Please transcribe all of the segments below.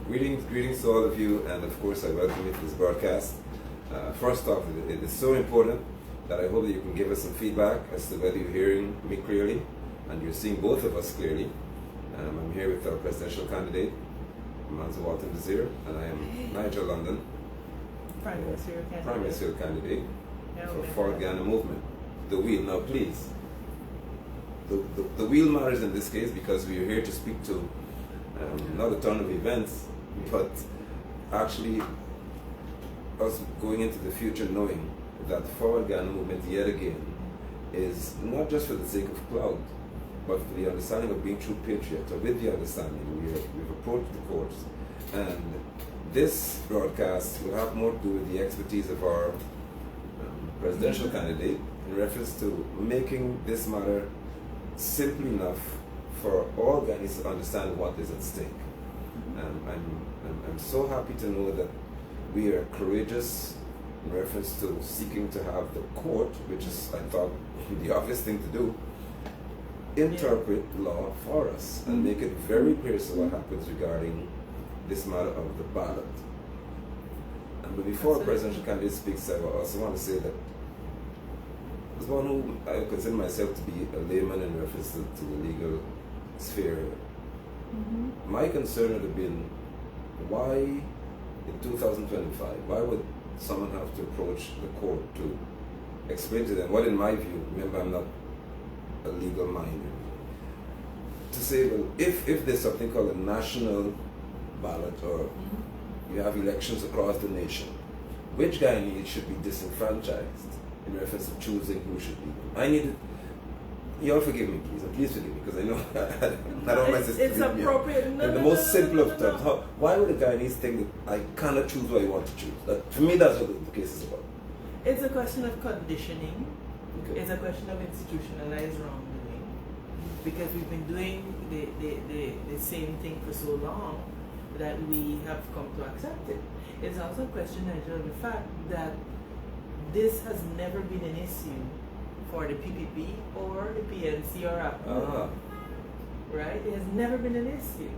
Greetings to all of you, and of course I welcome you to this broadcast. First off, it is so important that I hope that you can give us some feedback as to whether you're hearing me clearly and you're seeing both of us clearly. I'm here with our presidential candidate, Mr. Walton-Desir, and I am Nigel London, Prime Ministerial candidate for Forward Guyana Movement. The wheel. Now please, the wheel matters in this case because we are here to speak to not a ton of events, but actually us going into the future knowing that the Forward Guyana Movement yet again is not just for the sake of clout, but for the understanding of being true patriots, or with the understanding we've approached the courts. And this broadcast will have more to do with the expertise of our presidential candidate in reference to making this matter simple enough for all Guyanese to understand what is at stake. I'm so happy to know that we are courageous in reference to seeking to have the court, which is, I thought, the obvious thing to do, interpret law for us and make it very clear so what happens regarding this matter of the ballot. And before a presidential candidate speaks, I also want to say that as one who I consider myself to be a layman in reference to the legal sphere, my concern would have been why in 2025, why would someone have to approach the court to explain to them what, in my view, remember I'm not a legal mind, to say, well, if there's something called a national ballot, or you have elections across the nation, which Guyanese should be disenfranchised in reference to choosing who should be? I needed, you all forgive me, please, and please forgive me, because I know I don't want my sister it's appropriate. in the most simple of terms. Why would a Guyanese think that I cannot choose what I want to choose? For me, that's what the case is about. It's a question of conditioning. Okay. It's a question of institutionalized wrongdoing, because we've been doing the same thing for so long that we have come to accept it. It's also a question, Nigel, of the fact that this has never been an issue for the PPP or the PNC or APU. Right? It has never been an issue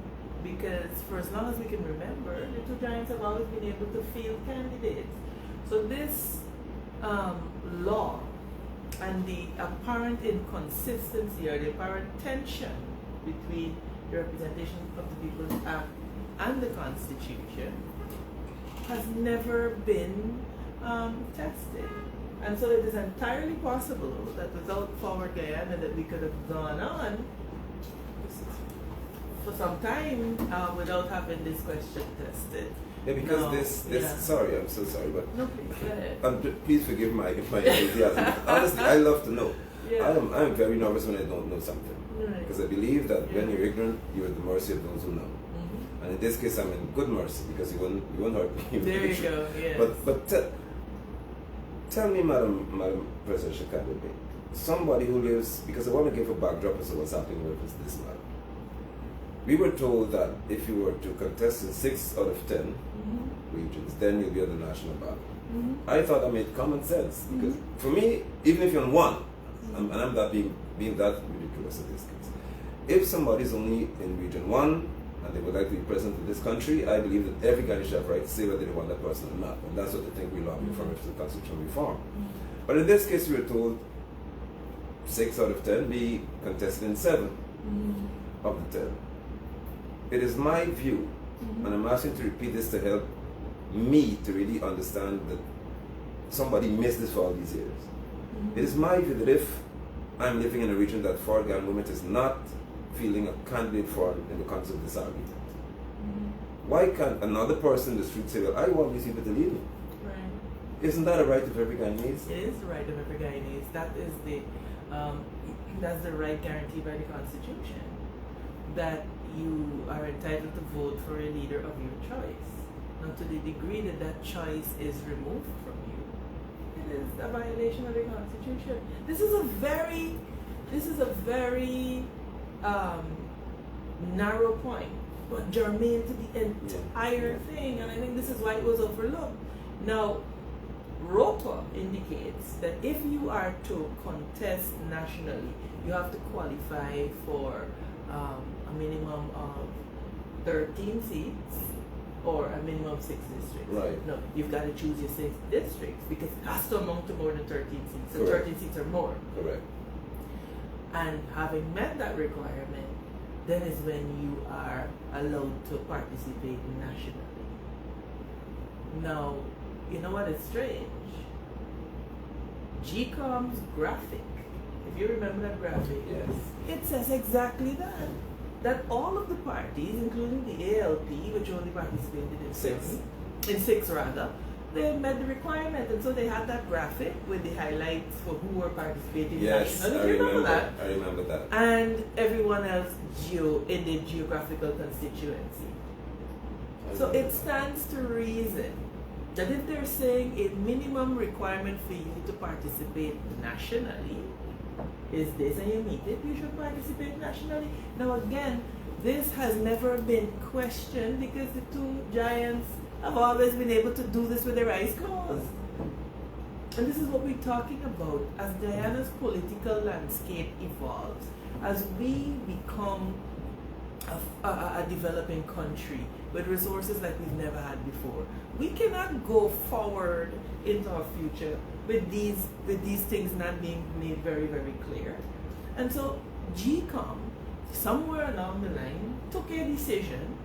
because for as long as we can remember, the two giants have always been able to field candidates. So this law and the apparent inconsistency or the apparent tension between the Representation of the People's Act and the Constitution has never been tested. And so it is entirely possible that without Forward Guyana that we could have gone on for some time without having this question tested. Yeah, because sorry, I'm so sorry, but no, please, go ahead. Please forgive my enthusiasm. Honestly, I love to know. Yeah. I'm very nervous when I don't know something, because I believe that when you're ignorant, you're at the mercy of those who know. And in this case, I'm in good mercy because you won't hurt me. There you go. Yes. But tell me, Madam Presidential Candidate, somebody who lives, because I want to give a backdrop as to what's happening with this matter. We were told that if you were to contest in 6 out of 10 regions, then you'll be on the national ballot. I thought that made common sense, because for me, even if you're on one, and I'm not being that ridiculous in this case, if somebody's only in region 1 and they would like to be president of this country, I believe that every Guyanese should have right to say whether they want that person or not, and that's what they think we lobby for the constitutional reform. But in this case, we were told 6 out of 10 be contested in 7 of the 10. It is my view, and I'm asking to repeat this to help me to really understand that somebody missed this for all these years. It is my view that if I'm living in a region that Forward Guyana Movement is not feeling a candidate for in the context of this argument, why can't another person in the street say, well, I want these people to lead me? Right. Isn't that a right of every Guyanese? It is the right of every Guyanese. That is that's the right guaranteed by the Constitution, that you are entitled to vote for a leader of your choice. Now, to the degree that that choice is removed from you, it is a violation of the Constitution. This is a very narrow point, but germane to the entire thing, and I think this is why it was overlooked. Now, ROPA indicates that if you are to contest nationally, you have to qualify for a minimum of 13 seats or a minimum 6 districts. Right. No, you've got to choose your 6 districts because it has to amount to more than 13 seats. So Correct. 13 seats or more. Correct. And having met that requirement, then is when you are allowed to participate nationally. Now, you know what is strange? 𝐁𝐫𝐿's graphic, if you remember that graphic, Yes. it says exactly that. That all of the parties, including the ALP, which only participated in 6 rather, they met the requirement, and so they had that graphic with the highlights for who were participating Yes, nationally. You remember that? I remember that. And everyone else in the geographical constituency. So it stands to reason that if they're saying a minimum requirement for you to participate nationally is this and you meet it, you should participate nationally. Now again, this has never been questioned because the two giants have always been able to do this with their eyes closed. And this is what we're talking about. As Guyana's political landscape evolves, as we become a developing country with resources like we've never had before, we cannot go forward into our future with these things not being made very, very clear. And so 𝐁𝐶, somewhere along the line, took a decision.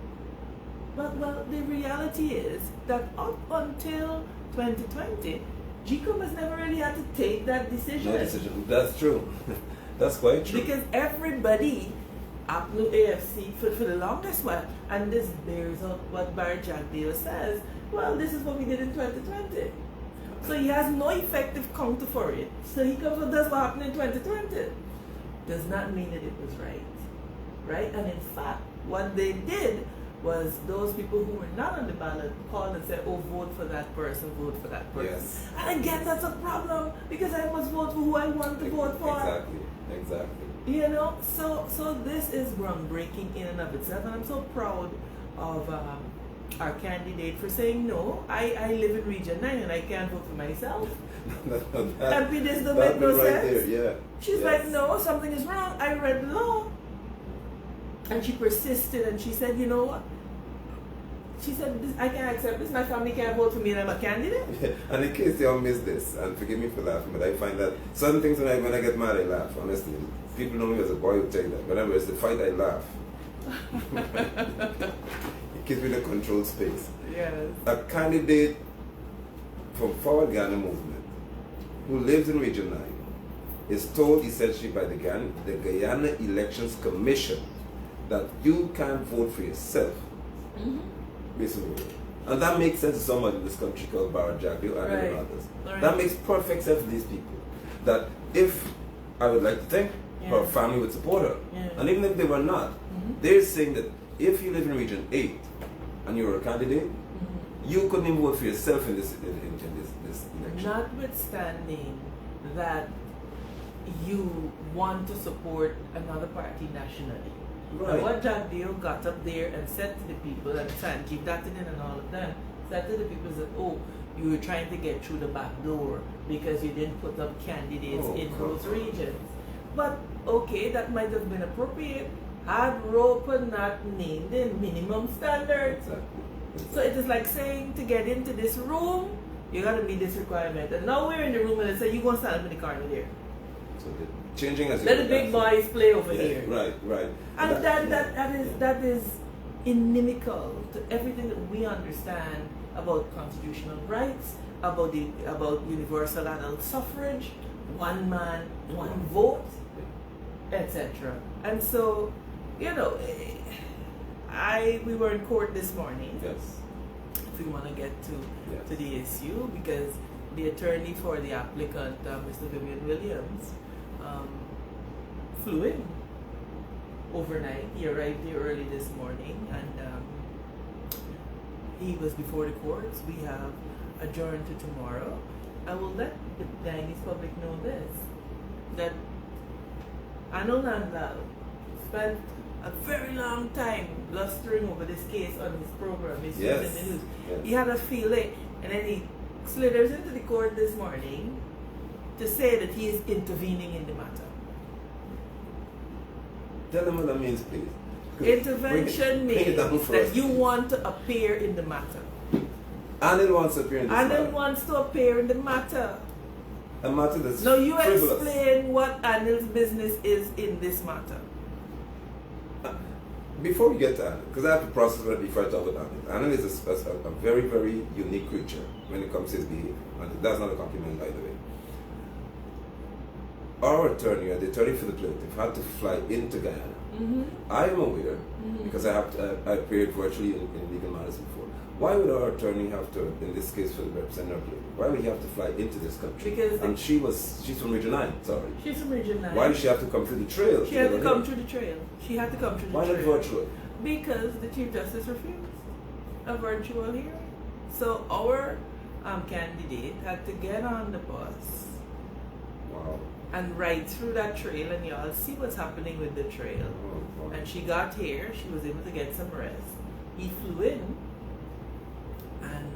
But well, the reality is that up until 2020, 𝐁𝐶 has never really had to take that decision. No decision. That's true. That's quite true. Because everybody up New AFC for the longest while, and this bears out what 𝐅𝐸𝐽𝐻 says, well, this is what we did in 2020. So he has no effective counter for it. So he comes with that's what happened in 2020. Does not mean that it was right. Right? And in fact, what they did was those people who were not on the ballot called and said, oh, vote for that person, vote for that person. Yes. And again, that's a problem because I must vote for who I want to vote for. Exactly. You know, so this is groundbreaking in and of itself, and I'm so proud of our candidate for saying, no, I live in Region 9 and I can't vote for myself. And this don't make no right sense. there, yeah. She's like, no, something is wrong. I read the law. And she persisted and she said, you know what? She said, I can't accept this. My family can't vote for me and I'm a candidate. Yeah. And in case y'all miss this, and forgive me for laughing, but I find that certain things when I get mad, I laugh, honestly. People know me as a boy who tell you that. Whenever it's the fight, I laugh. It gives me the controlled space. Yes. A candidate from Forward Ghana Movement who lives in Region 9 is told essentially by the Guyana Elections Commission that you can't vote for yourself. Mm-hmm. Basically. And that makes sense to somebody in this country called 𝐅𝐸𝐽𝐻 and Right. others. Right. That makes perfect sense to these people. That if, I would like to think, her family would support her. Yeah. And even if they were not, they're saying that if you live in Region 8 and you're a candidate, you couldn't even vote for yourself in this election. Notwithstanding that you want to support another party nationally. Right. And what Jack Dale got up there and said to the people, and Sanjeev Dattinen and all of them, said to the people that, oh, you were trying to get through the back door because you didn't put up candidates in those regions. But okay, that might have been appropriate had Roper not named the minimum standards. Exactly. So it is like saying to get into this room, you gotta meet this requirement. And now we're in the room and they say, you're gonna stand up in the corner there. So changing as Let the big boys play over here. Right. And that is inimical to everything that we understand about constitutional rights, about universal adult suffrage, one man, one vote, etc. And so, you know, we were in court this morning. Yes. If we want to get to the issue, because the attorney for the applicant, Mr. Vivian Williams, flew in overnight. He arrived here early this morning, and he was before the courts. We have adjourned to tomorrow. I will let the Guyanese public know this, that Arnold Landlal spent a very long time blustering over this case on his program, his news in the news. Yes. He had a feeling, and then he slithers into the court this morning to say that he is intervening in the matter. Tell them what that means, please. Intervention bring it means down for that us. you want to appear in the matter. Anil wants to appear in this Anil matter. wants to appear in the matter. A matter that's Now you frivolous. explain what Anil's business is in this matter. Before we get to Anil, because I have to process it before I talk about Anil. Anil is a very, very unique creature when it comes to his behavior. And that's not a compliment, by the way. Our attorney, the attorney for the plaintiff, had to fly into Guyana. I am aware, because I appeared virtually in legal matters before. Why would our attorney have to, in this case for the representative, why would he have to fly into this country? Because and she's from Region 9, sorry. She's from Region 9. Why did she have to come through the trail? She had to come through the trail. She had to come through the trail. Why not virtual? Because the Chief Justice refused a virtual hearing. So our candidate had to get on the bus. Wow. And ride through that trail, and y'all see what's happening with the trail. Oh, wow. And she got here, she was able to get some rest. He flew in, and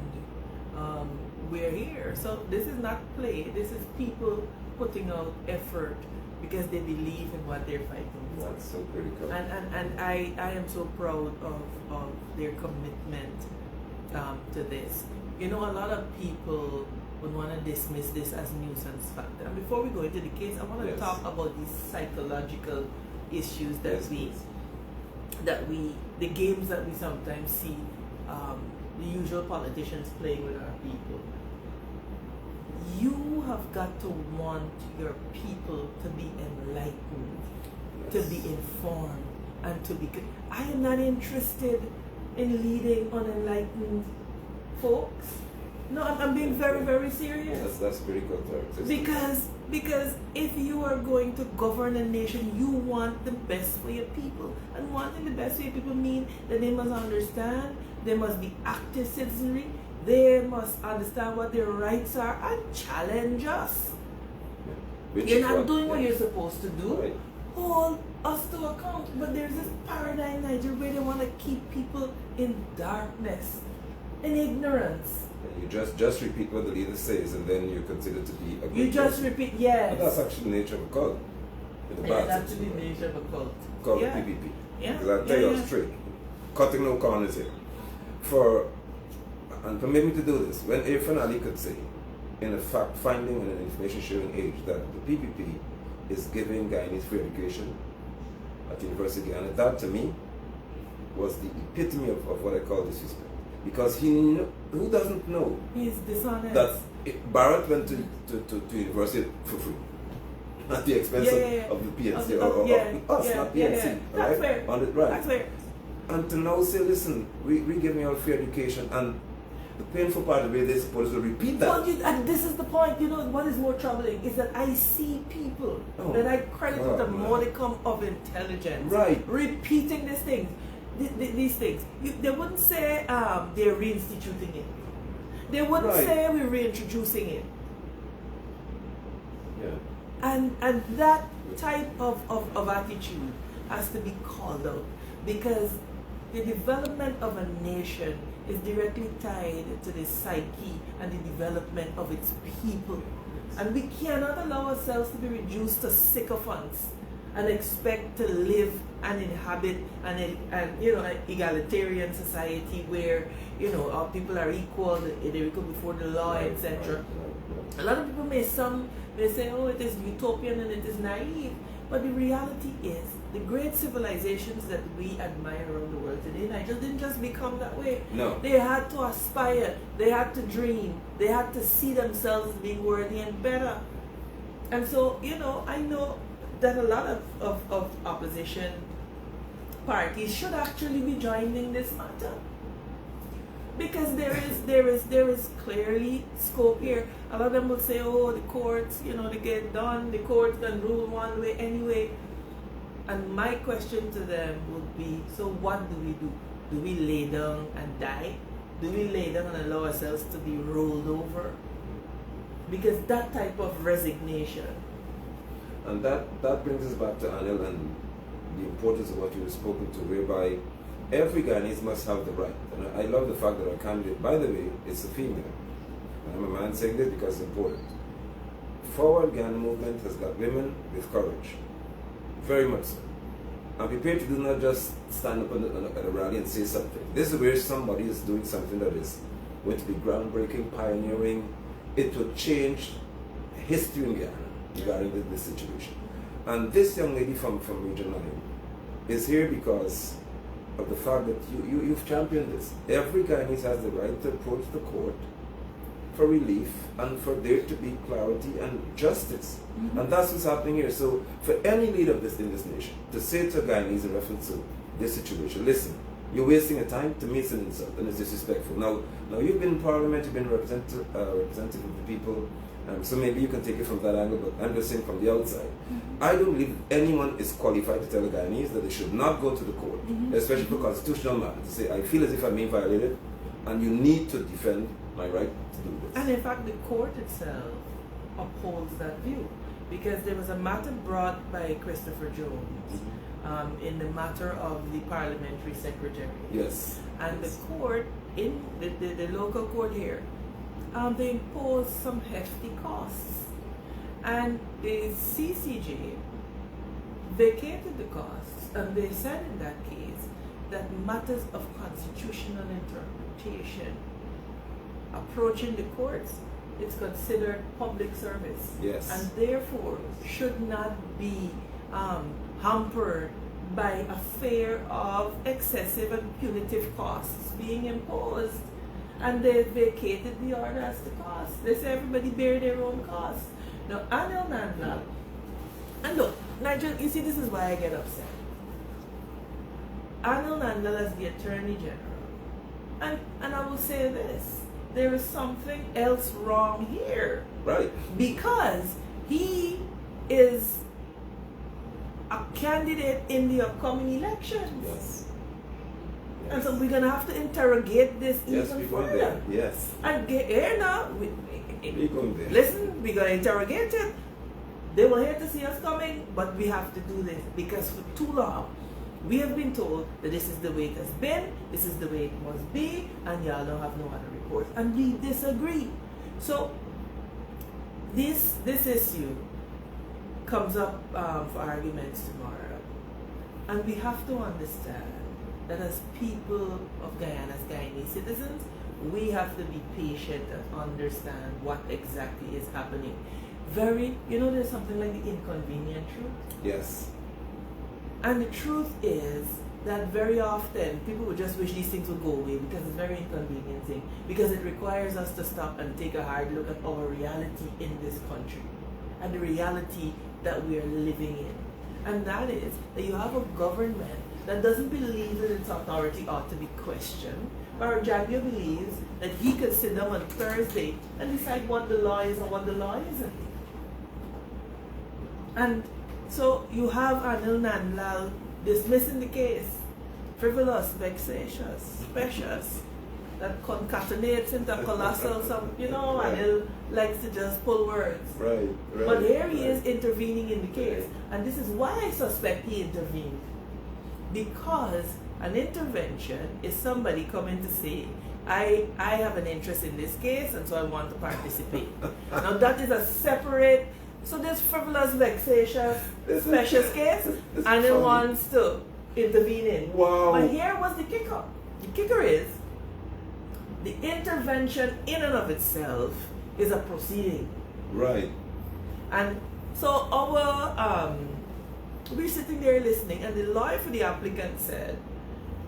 we're here. So this is not play, this is people putting out effort because they believe in what they're fighting for. That's so critical. And I am so proud of their commitment to this. You know, a lot of people would want to dismiss this as nuisance factor. And before we go into the case, I want to talk about these psychological issues that the games that we sometimes see the usual politicians playing with our people. You have got to want your people to be enlightened, to be informed, and to be. I am not interested in leading unenlightened folks. No, I'm being very, very serious. That's critical. Because if you are going to govern a nation, you want the best for your people. And wanting the best for your people means that they must understand, they must be active citizenry, they must understand what their rights are and challenge us. You're not doing what you're supposed to do. Right. Hold us to account. But there's this paradigm in Nigeria where they want to keep people in darkness, in ignorance. You just repeat what the leader says, and then you're considered to be a good You just person. repeat, yes. But that's actually the nature of a cult. It's actually the nature of a cult. Called Yeah. PPP. Yeah. Because I'll tell you straight, cutting no corners here. And permit me to do this, when Irfan Ali could say, in a fact-finding and an information-sharing age, that the PPP is giving Guyanese free education at University of Guyana, that to me was the epitome of what I call disrespect. Because who doesn't know He's dishonest. that Barrett went to university for free at the expense of the PNC of us, not PNC. That's fair. That's fair. And to now say, listen, we giving out free education, and the painful part of it, they're supposed to repeat that. Well, and this is the point. You know what is more troubling is that I see people that I credit with a modicum of intelligence, repeating these things. These things. They wouldn't say they're reinstituting it. They wouldn't say we're reintroducing it. Yeah. And that type of attitude has to be called out, because the development of a nation is directly tied to the psyche and the development of its people. And we cannot allow ourselves to be reduced to sycophants and expect to live and inhabit an egalitarian society where our people are equal, they're equal before the law, etc. A lot of people may say, oh, it is utopian and it is naive, but the reality is the great civilizations that we admire around the world today, Nigeria didn't just become that way. No. They had to aspire, they had to dream, they had to see themselves as being worthy and better. And so, I know that a lot of opposition parties should actually be joining this matter, because there is clearly scope here. A lot of them will say, oh, the courts, they get done, the courts can rule one way anyway. And my question to them would be, so what do we do? Do we lay down and die? Do we lay down and allow ourselves to be rolled over? Because that type of resignation. And that brings us back to Anil and the importance of what you were spoken to, whereby every Guyanese must have the right. And I love the fact that our candidate, by the way, is a female. And I'm a man saying this because it's important. Forward Guyana movement has got women with courage. Very much so. And prepared to do not just stand up at a rally and say something. This is where somebody is doing something that is going to be groundbreaking, pioneering. It will change history in Guyana regarding this situation. And this young lady from Region 9 is here because of the fact that you've championed this. Every Guyanese has the right to approach the court for relief and for there to be clarity and justice. Mm-hmm. And that's what's happening here. So for any leader of in this nation to say to a Guyanese in reference to this situation, listen, you're wasting your time, to me it's an insult and it's disrespectful. Now you've been in Parliament, you've been representative of the people, so maybe you can take it from that angle, but I'm just saying from the outside. Mm-hmm. I don't believe anyone is qualified to tell the Guyanese that they should not go to the court, mm-hmm. especially for constitutional matters, to say, I feel as if I'm being violated and you need to defend my right to do this. And in fact, the court itself upholds that view, because there was a matter brought by Christopher Jones in the matter of the parliamentary secretary. Yes. And the court, in the local court here, they imposed some hefty costs. And the CCJ vacated the costs, and they said in that case that matters of constitutional interpretation approaching the courts, it's considered public service. Yes. And therefore should not be hampered by a fear of excessive and punitive costs being imposed. And they vacated the order as to costs. They say everybody bear their own costs. Now, Anil Nandlal, and look, Nigel, you see, this is why I get upset. Anil Nandlal as the Attorney General, and I will say this, there is something else wrong here. Right. Because he is a candidate in the upcoming elections. Yes. And so we're going to have to interrogate this even further. There. Yes. And here now, we're going there. Listen, we're going to interrogate it. They will hate to see us coming, but we have to do this because for too long we have been told that this is the way it has been, this is the way it must be, and y'all don't have no other report. And we disagree. So this issue comes up for arguments tomorrow. And we have to understand that as people of Guyana, as Guyanese citizens, we have to be patient and understand what exactly is happening. There's something like the inconvenient truth. Yes. And the truth is that very often people would just wish these things would go away because it's very inconveniencing, because it requires us to stop and take a hard look at our reality in this country and the reality that we are living in. And that is that you have a government that doesn't believe that its authority ought to be questioned, or Jagyo believes that he could sit down on Thursday and decide what the law is and what the law isn't. And so you have Anil Nandlal dismissing the case, frivolous, vexatious, precious, that concatenates into colossal, Anil likes to just pull words. Right. But here he is intervening in the case. And this is why I suspect he intervened. Because an intervention is somebody coming to say, I have an interest in this case and so I want to participate. Now that is a separate, so this frivolous, vexatious, precious case, and it wants to intervene in. Wow. But here was the kicker. The kicker is, the intervention in and of itself is a proceeding. Right. And so we're sitting there listening, and the lawyer for the applicant said,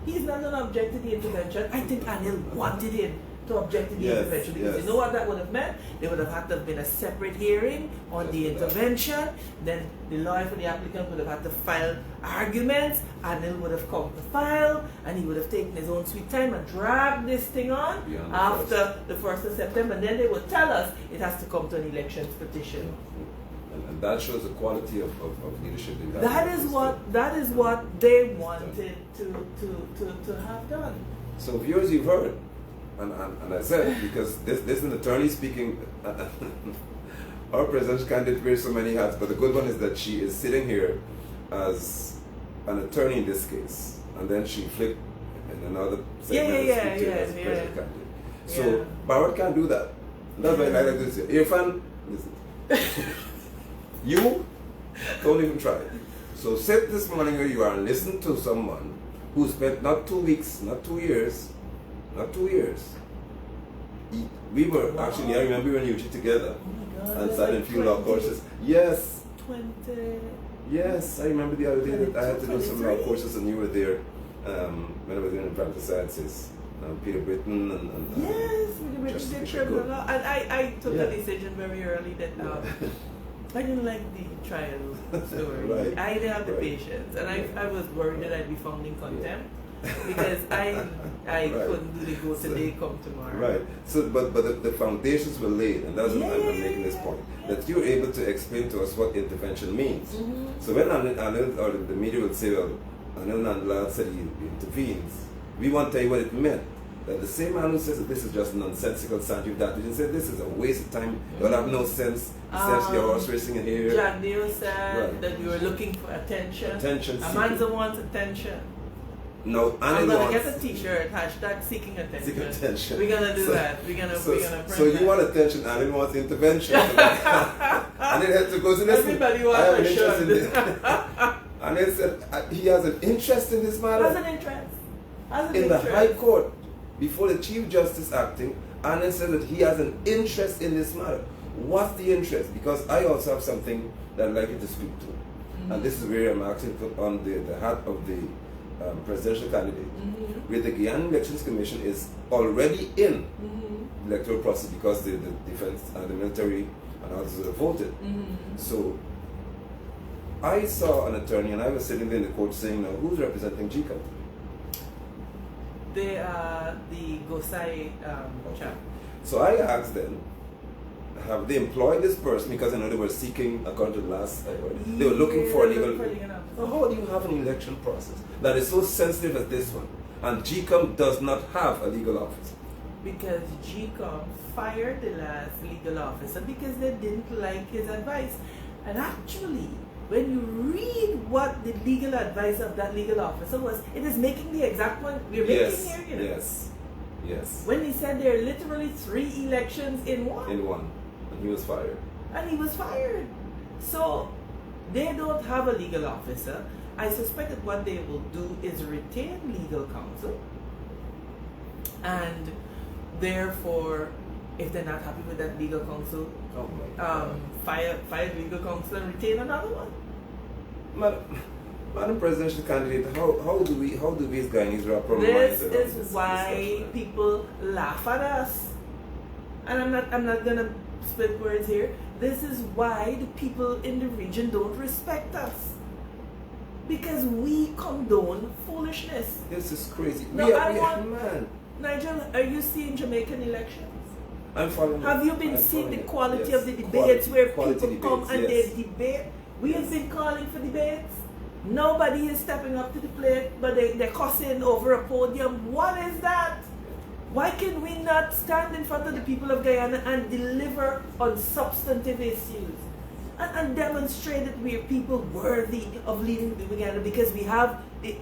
he's not going to object to the intervention. I think Anil wanted him to object to the intervention, because you know what that would have meant? There would have had to have been a separate hearing on the intervention. Then the lawyer for the applicant would have had to file arguments. Anil would have come to file, and he would have taken his own sweet time and dragged this thing on after the 1st of September. And then they would tell us it has to come to an elections petition. And that shows the quality of leadership that you have. That is what they wanted to have done. So viewers, you've heard. And I said, because this is an attorney speaking, our presidential candidate wears so many hats, but the good one is that she is sitting here as an attorney in this case, and then she flipped in another segment as a president candidate. So Barrett can't do that. That's why I like this. Irfan, listen. You don't even try. So sit this morning where you are and listen to someone who spent not 2 weeks, not 2 years, not 2 years. We were actually, I remember we were in UG together and sat in a few law courses. Yes. 20. Yes, I remember the other day that I had to do some law courses and you were there when I was doing practice sciences. Peter Britton and yes, Peter Britton did criminal law. And I took a decision very early that I didn't like the trial story. Right. I didn't have the patience, and I was worried that I'd be found in contempt because I Right. couldn't do the go today, come tomorrow. Right. So, but the foundations were laid, and that's what I'm making this point. That you're able to explain to us what intervention means. So when Anil or the media will say, well, Anil Nandlal said he intervenes, we want to tell you what it meant. That the same man who says that this is just nonsensical scientific data, he said this is a waste of time, you'll have no sense, essentially your horse racing in here. John Neal said that we were looking for attention. A man's wants attention. No, I'm gonna get a t-shirt, hashtag seeking attention. Seeking attention. We're gonna do that. We're gonna print so you that. want attention, and it wants intervention. And it had to go to listen. Everybody wants I have a an interest in this. shirt. And it said he has an interest in this matter. Has an interest. In the High Court, before the Chief Justice acting, and it said that he has an interest in this matter. What's the interest? Because I also have something that I'd like you to speak to. And this is where I'm actually put on the hat of the presidential candidate, where the Guyana Elections Commission is already in the electoral process because the defense and the military and others have voted. So I saw an attorney and I was sitting there in the court saying, now who's representing 𝐁𝐫𝐞? They are the Gosai chap. So I asked them, have they employed this person? Because I know they were seeking, according to the last I heard, they were looking for a legal. So how do you have an election process that is so sensitive as this one? And 𝐁𝐫𝐞 does not have a legal office. Because 𝐁𝐫𝐞 fired the last legal officer because they didn't like his advice. And actually, when you read what the legal advice of that legal officer was, it is making the exact point we're making here, you know. Yes. When he said there are literally 3 elections in one. And he was fired. And he was fired. So they don't have a legal officer. I suspect that what they will do is retain legal counsel. And therefore, if they're not happy with that legal counsel, fire legal counsel and retain another one. Madam Presidential Candidate, how do we as Guyanese wrap our minds This around is why people laugh at us. And I'm not gonna split words here. This is why the people in the region don't respect us. Because we condone foolishness. This is crazy. No, Man. Nigel, are you seeing Jamaican elections? I'm following. Have you been seeing the quality of the debates where people come and they debate? We have been calling for debates. Nobody is stepping up to the plate, but they're cussing over a podium. What is that? Why can we not stand in front of the people of Guyana and deliver on substantive issues and demonstrate that we are people worthy of leading the Guyana because we have the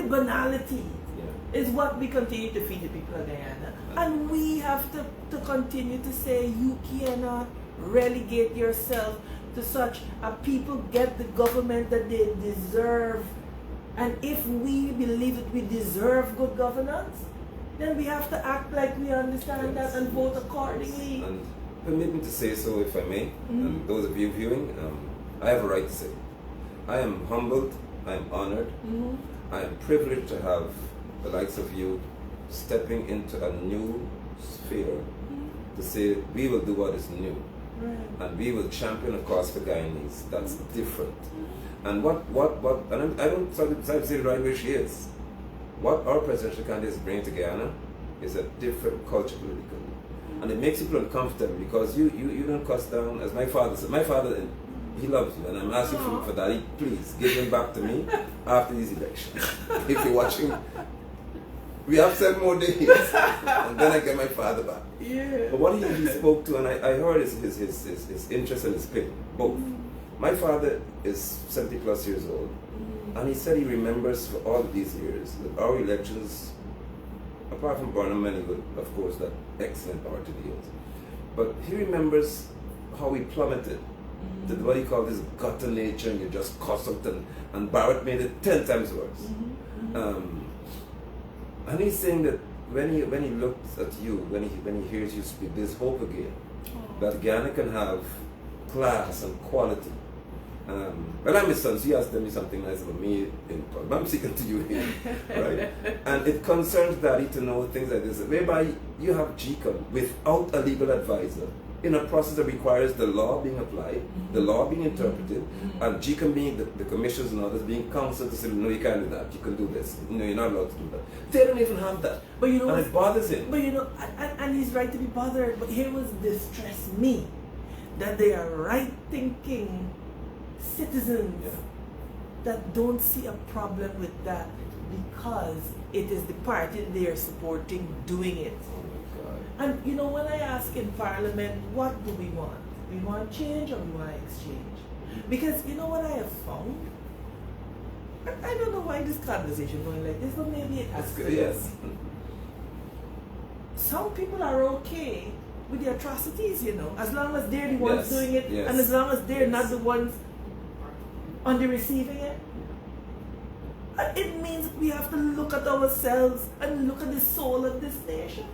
banality is what we continue to feed the people of Guyana. And we have to continue to say you cannot relegate yourself to such a people get the government that they deserve. And if we believe that we deserve good governance, then we have to act like we understand that and vote accordingly. And permit me to say so, if I may, and those of you viewing, I have a right to say. I am humbled, I am honored, I am privileged to have the likes of you stepping into a new sphere to say we will do what is new. And we will champion a cause for Guyanese that's different. And and I don't say the right way she is. What our presidential candidate is bringing to Guyana is a different culture politically. And it makes people uncomfortable because you don't cuss down, as my father said. My father, he loves you, and I'm asking for that. Please give him back to me after these elections. If you're watching, we have 7 more days, and then I get my father back. But what he spoke to, and I heard his interest and his pain, both. My father is 70 plus years old, and he said he remembers for all of these years that our elections, apart from Barnum and of course, that excellent power to deals, but he remembers how we plummeted to what he called this gutter nature, and you just cuss out, and Barrett made it 10 times worse. And he's saying that when he looks at you, when he hears you speak, there's hope again. That Guyana can have class and quality. Well, I'm his son, so he has to tell me something nice about me in public. I'm speaking to you here, right? And it concerns Daddy to know things like this, whereby you have 𝐁𝐿 without a legal advisor in a process that requires the law being applied, the law being interpreted, and 𝐁𝐿 being the commissioners and others being counseled to say, no, you can't do that, you can do this, no, you're not allowed to do that. They don't even have that. But you know, and it bothers him. But you know, and he's right to be bothered, but here was distress me, that they are right thinking citizens that don't see a problem with that because it is the party they are supporting doing it. And you know, when I ask in Parliament, what do we want? We want change or we want exchange? Because you know what I have found? I don't know why this conversation going like this, but maybe it has to. Yes. Some people are okay with the atrocities, you know, as long as they're the ones doing it, and as long as they're not the ones on the receiving it. And it means we have to look at ourselves and look at the soul of this nation.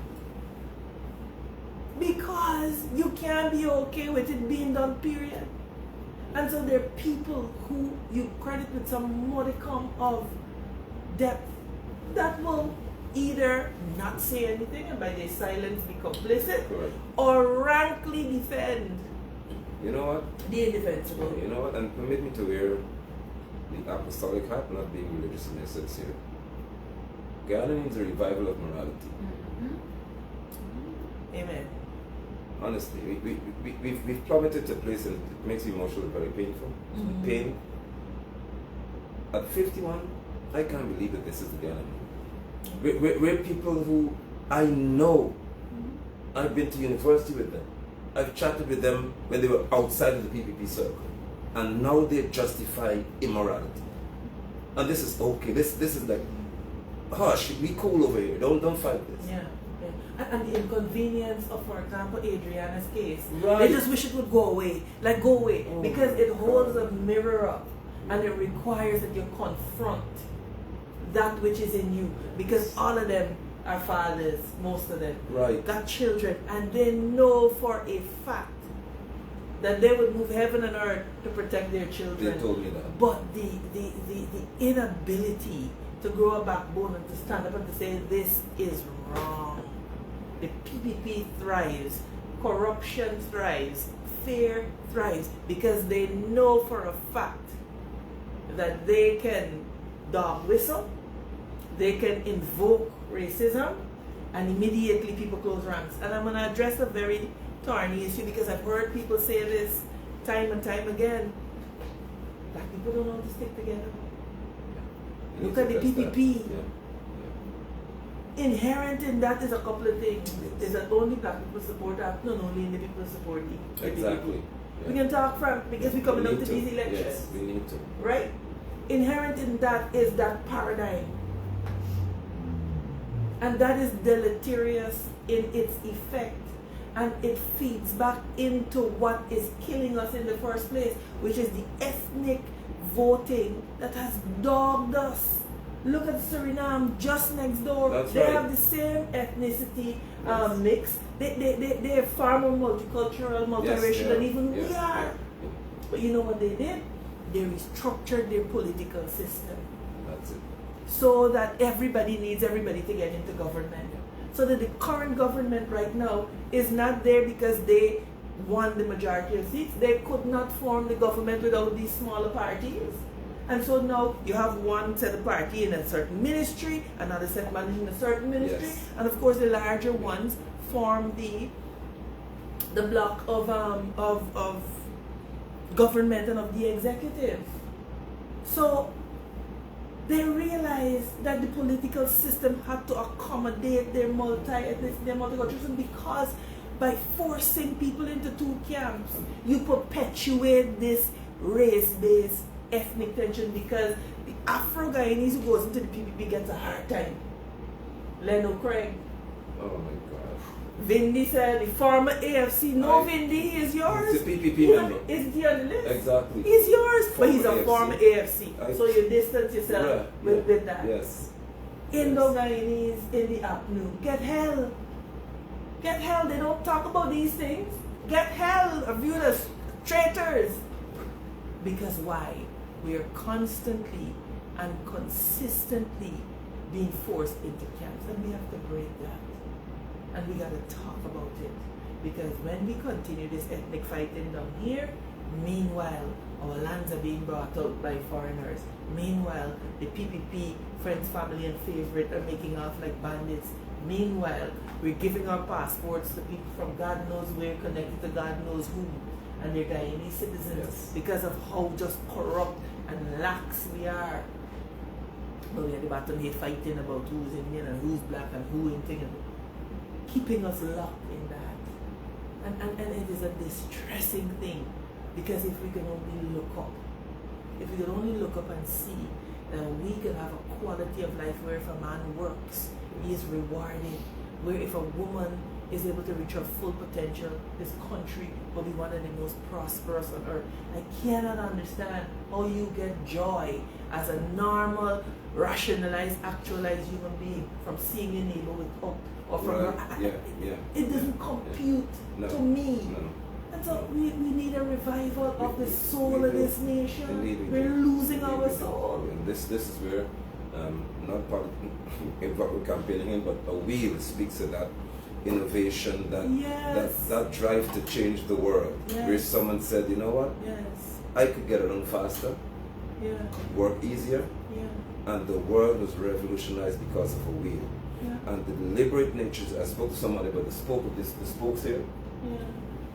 Because you can't be okay with it being done, period. And so there are people who you credit with some modicum of depth that will either not say anything and by their silence be complicit, or rankly defend. You know what? The indefensible. You know what? And permit me to wear the apostolic hat, not being religious in essence here. Guyana needs a revival of morality. Amen. Honestly, we've plummeted to a place and it makes me emotional, very painful. Pain. At 51, I can't believe that this is the Guyana. We're people who I know. I've been to university with them. I've chatted with them when they were outside of the PPP circle. And now they justify immorality. And this is okay. This is like, hush, be cool over here. Don't fight this. Yeah. And the inconvenience of, for example, Adriana's case. Right. They just wish it would go away. Like, go away. Because it holds a mirror up. And it requires that you confront that which is in you. Because all of them are fathers, most of them. Right. Got children. And they know for a fact that they would move heaven and earth to protect their children. They told me that. But the inability to grow a backbone and to stand up and to say this is wrong. The PPP thrives, corruption thrives, fear thrives, because they know for a fact that they can dog whistle, they can invoke racism, and immediately people close ranks. And I'm going to address a very thorny issue because I've heard people say this time and time again. Black people don't know how to stick together. Look at the PPP. Inherent in that is a couple of things. Is that only black people support that? No, only Indian people support the Exactly. Yeah. We can talk frank because we're coming up to these elections. Yes, we need to. Right? Inherent in that is that paradigm. And that is deleterious in its effect. And it feeds back into what is killing us in the first place, which is the ethnic voting that has dogged us. Look at Suriname, just next door. That's they right. have the same ethnicity mix. They are far more multicultural, multiracial than even we are. But you know what they did? They restructured their political system. That's it. So that everybody needs everybody to get into government. So that the current government right now is not there because they won the majority of seats. They could not form the government without these smaller parties. And so now you have one set of party in a certain ministry, another set managing a certain ministry, and of course the larger ones form the block of government and of the executive. So they realized that the political system had to accommodate their multi-ethnicity, their multiculturalism, because by forcing people into two camps, you perpetuate this race-based ethnic tension, because the Afro-Guyanese who goes into the PPP gets a hard time. Leno Craig. Oh my God. Vindy said, the former AFC, no, Vindy, he is yours. He's a PPP member. Isn't he on the list? Exactly. He's yours, but he's a AFC. Former AFC. So you distance yourself with that. Yes. Indo-Guyanese in the afternoon. Get hell. Get hell. They don't talk about these things. Get hell. Are viewed as traitors. Because why? We are constantly and consistently being forced into camps, and we have to break that. And we got to talk about it, because when we continue this ethnic fighting down here, meanwhile our lands are being brought out by foreigners. Meanwhile, the PPP, friends, family and favorite are making off like bandits. Meanwhile, we're giving our passports to people from God knows where, connected to God knows who, and they're Guyanese citizens because of how just corrupt and lax we are. But we are the battle hate fighting about who's Indian and who's black and who ain't thing, keeping us locked in that. And it is a distressing thing, because if we can only look up, if we can only look up and see that we can have a quality of life where if a man works, he is rewarded, where if a woman is able to reach her full potential, this country will be one of the most prosperous on earth. I cannot understand how you get joy as a normal, rationalized, actualized human being from seeing your neighbor with hope, or from it doesn't compute to me. No. And so we need a revival of the soul of this nation. Indeed, we're losing our soul. And this is where not part of what we're campaigning, but a wheel speaks to that innovation, that drive to change the world. Where someone said, you know what? I could get around faster, work easier, and the world was revolutionized because of a wheel. And the deliberate nature, I spoke to somebody about the spokes here.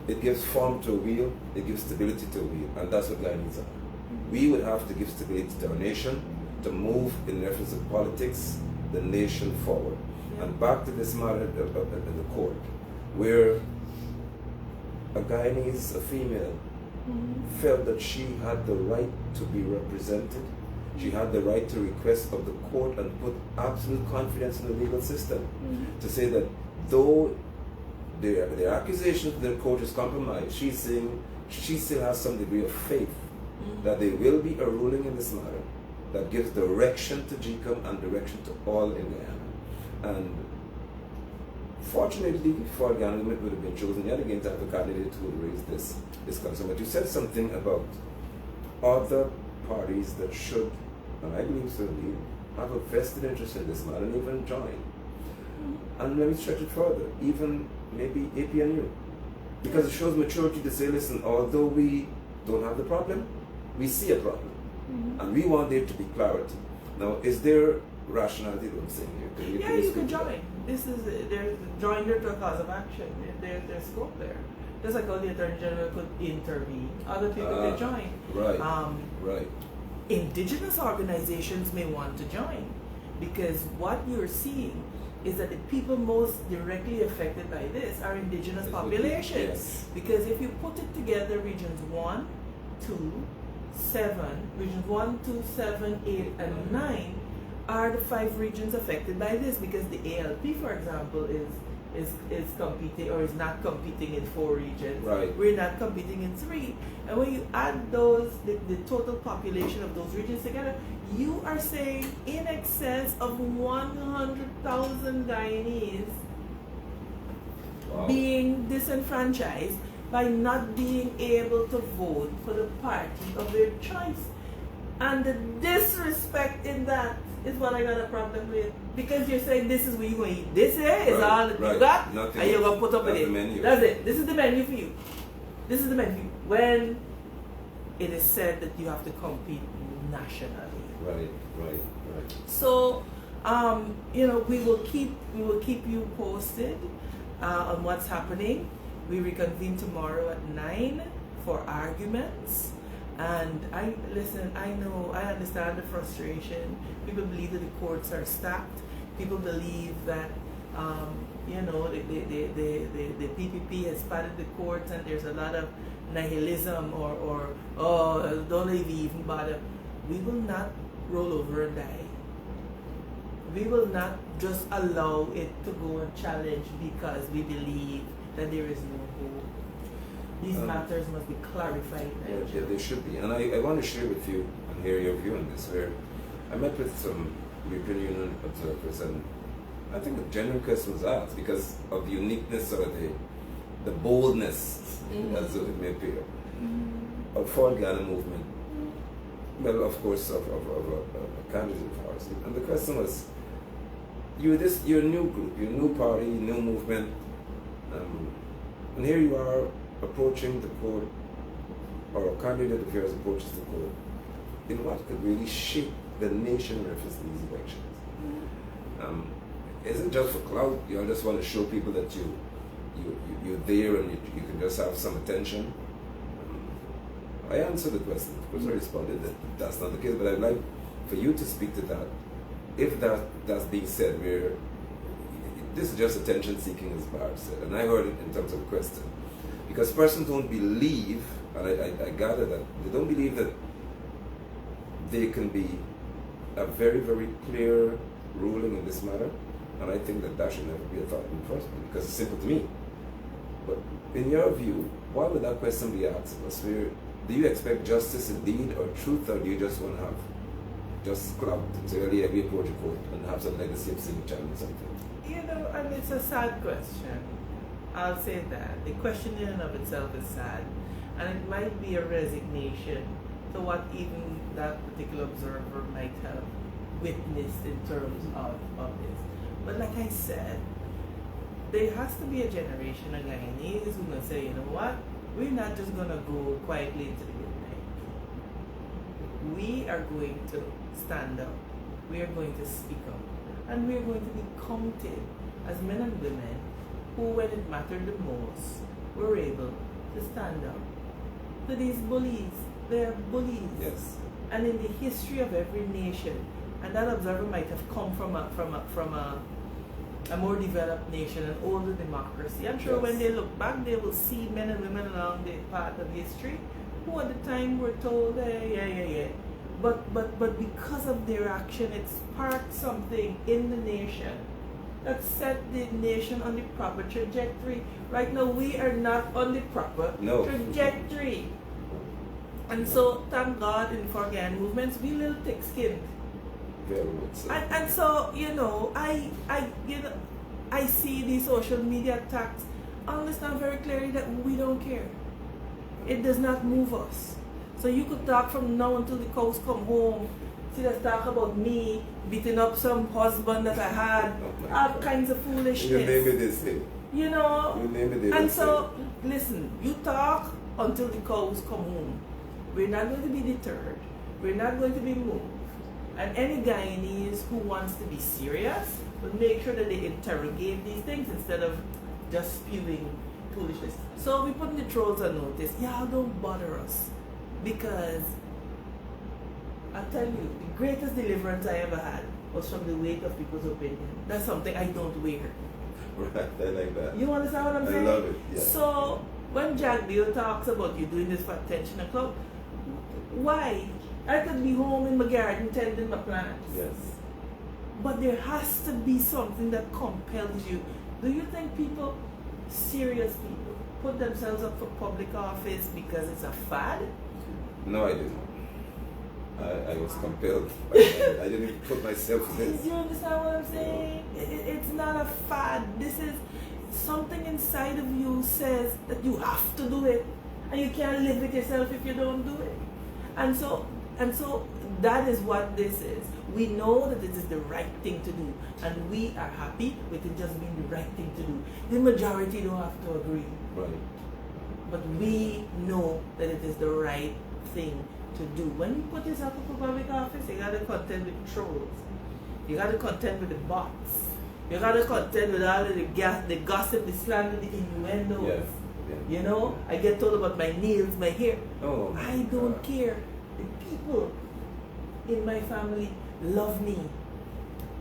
It gives form to a wheel, it gives stability to a wheel, and that's what Guyanese are. We would have to give stability to our nation to move in reference of politics, the nation forward. And back to this matter in the court, where a Guyanese, a female, felt that she had the right to be represented. She had the right to request of the court and put absolute confidence in the legal system to say that though the accusation to the court is compromised, she's saying she still has some degree of faith that there will be a ruling in this matter that gives direction to GCOM and direction to all in Guyana. And fortunately for Guyana, would have been chosen yet again to have a candidate who would raise this concern. But you said something about other parties that should, and I believe so indeed, have a vested interest in this matter and even join. And let me stretch it further, even maybe APNU. Because it shows maturity to say, listen, although we don't have the problem, we see a problem. And we want there to be clarity. Now, is there rationality to what I'm saying here? You can join. There's join there to a cause of action. There's scope there. Just like how the Attorney General could intervene, other people could join. Right. Indigenous organizations may want to join, because what you're seeing is that the people most directly affected by this are indigenous populations. Because if you put it together, regions 1, 2, 7, regions 1, 2, 7, 8, and 9 are the 5 regions affected by this, because the ALP, for example, is competing or is not competing in 4 regions. We're not competing in 3. And when you add those, the total population of those regions together, you are saying in excess of 100,000 Guyanese being disenfranchised by not being able to vote for the party of their choice. And the disrespect in that is what I got a problem with. Because you're saying this is what you're going to eat. This here is all that you got, nothing and you're going to put up with it. That's it. This is the menu for you. This is the menu. When it is said that you have to compete nationally. Right. So, we will keep you posted on what's happening. We reconvene tomorrow at 9 for arguments. And I understand the frustration. People believe that the courts are stacked. People believe that the PPP has spotted the courts and there's a lot of nihilism or don't even bother. We will not roll over and die. we will not just allow it to go and challenge because we believe that there is no hope. These matters must be clarified. Yeah, they should be. And I want to share with you and hear your view on this, where I met with some European Union observers, and I think a genuine question was asked because of the uniqueness or the boldness, as it may appear, of for Guyana movement. Well, of course, of a candidate of ours. And the question was, you're a new group, you're a new party, new movement, and here you are approaching the court, or a candidate of yours approaches the court, in what could really shape the nation reference to these elections. Is it just for clout? You just want to show people that you're there and you can just have some attention? I answered the question. Of course, I responded that that's not the case, but I'd like for you to speak to that. If that's being said, where this is just attention seeking, as Barb said, and I heard it in terms of question, because persons don't believe, and I gather that they don't believe that there can be a very, very clear ruling in this matter, and I think that should never be a thought in the first place, because it's simple to me. But in your view, why would that question be asked of us? Do you expect justice indeed or truth, or do you just want to have just clout and say, well, yeah, we approach a court and have some legacy of seeing challenge something? You know, and it's a sad question. I'll say that. The question in and of itself is sad, and it might be a resignation to what even that particular observer might have witnessed in terms of this. But like I said, there has to be a generation of Guyanese who's going to say, you know what, we're not just going to go quietly into the midnight. We are going to stand up. We are going to speak up. And we are going to be counted as men and women who, when it mattered the most, were able to stand up to these bullies. They are bullies. Yes. And in the history of every nation, and that observer might have come from a more developed nation, an older democracy. I'm sure when they look back, they will see men and women along the path of history who at the time were told, yeah. But because of their action, it sparked something in the nation that set the nation on the proper trajectory. Right now, we are not on the proper trajectory. And so, thank God, in for Guyana movements, we little thick-skinned. And so, you know, I see these social media attacks. I understand very clearly that we don't care. It does not move us. So you could talk from now until the cows come home. See us talk about me beating up some husband that I had, all kinds of foolishness. You name it, they say. You know. You name it, they and say. so, listen, you talk until the cows come home. We're not going to be deterred. We're not going to be moved. And any Guyanese who wants to be serious will make sure that they interrogate these things instead of just spewing foolishness. So we put the trolls on notice. Y'all don't bother us. Because I tell you, the greatest deliverance I ever had was from the weight of people's opinion. That's something I don't wear. Right, I like that. You understand what I'm saying? I love it. Yeah. So when Jack Bill talks about you doing this for attention and clout, why? I could be home in my garden tending my plants. Yes. But there has to be something that compels you. Do you think people, serious people, put themselves up for public office because it's a fad? No, I didn't. I was compelled. I didn't put myself in this. Do you understand what I'm saying? It's not a fad. This is something inside of you says that you have to do it. And you can't live with yourself if you don't do it. And so that is what this is. We know that it is the right thing to do, and we are happy with it just being the right thing to do. The majority don't have to agree. Right. But we know that it is the right thing to do. When you put yourself up for public office, you gotta contend with trolls. You gotta contend with the bots. You gotta contend with all of the gossip, the slander, the innuendos. Yeah. Yeah. You know, I get told about my nails, my hair. Oh, I don't care. The people in my family love me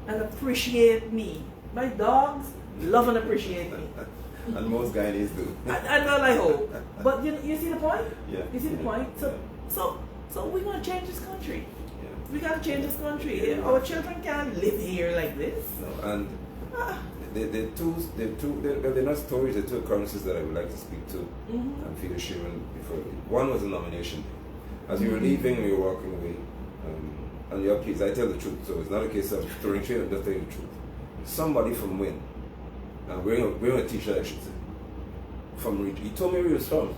and appreciate me. My dogs love and appreciate me. And most Guyanese do. And well, I hope. But you see the point? Yeah. You see the point? So we're going to change this country. Yeah. We got to change this country. Our children can't live here like this. No, and they're not stories, they're two occurrences that I would like to speak to and feel ashamed before. One was a nomination day. As we were leaving, we were walking away. And your kids, I tell the truth, so it's not a case of throwing shade, I'm just telling the truth. Somebody from Wynn, wearing a t-shirt, I should say, from Region. He told me where he was from.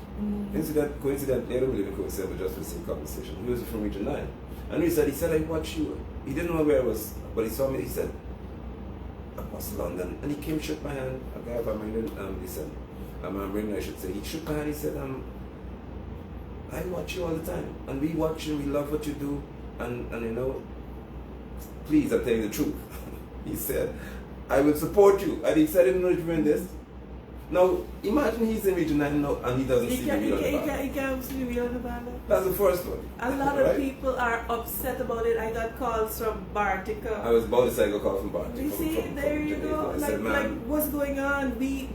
Coincident, they don't live in Coincident, but just for the same conversation. He was from Region 9. And he said, I watched you. He didn't know where I was, but he saw me, he said, across London. And he came, shook my hand, a guy from England, he said, I should say. He shook my hand, he said, I watch you all the time. And we watch you, we love what you do. And you know, please, I'm telling you the truth. He said, I will support you. And he said, I didn't know you were in this. Now, imagine he's in Region 9 now and he doesn't see me on the ballot. He can't see me on the ballot. That's the first one. A lot of people are upset about it. I got calls from Bartica. I was about to say I got calls from Bartica. You see, there you go. Like, what's going on? We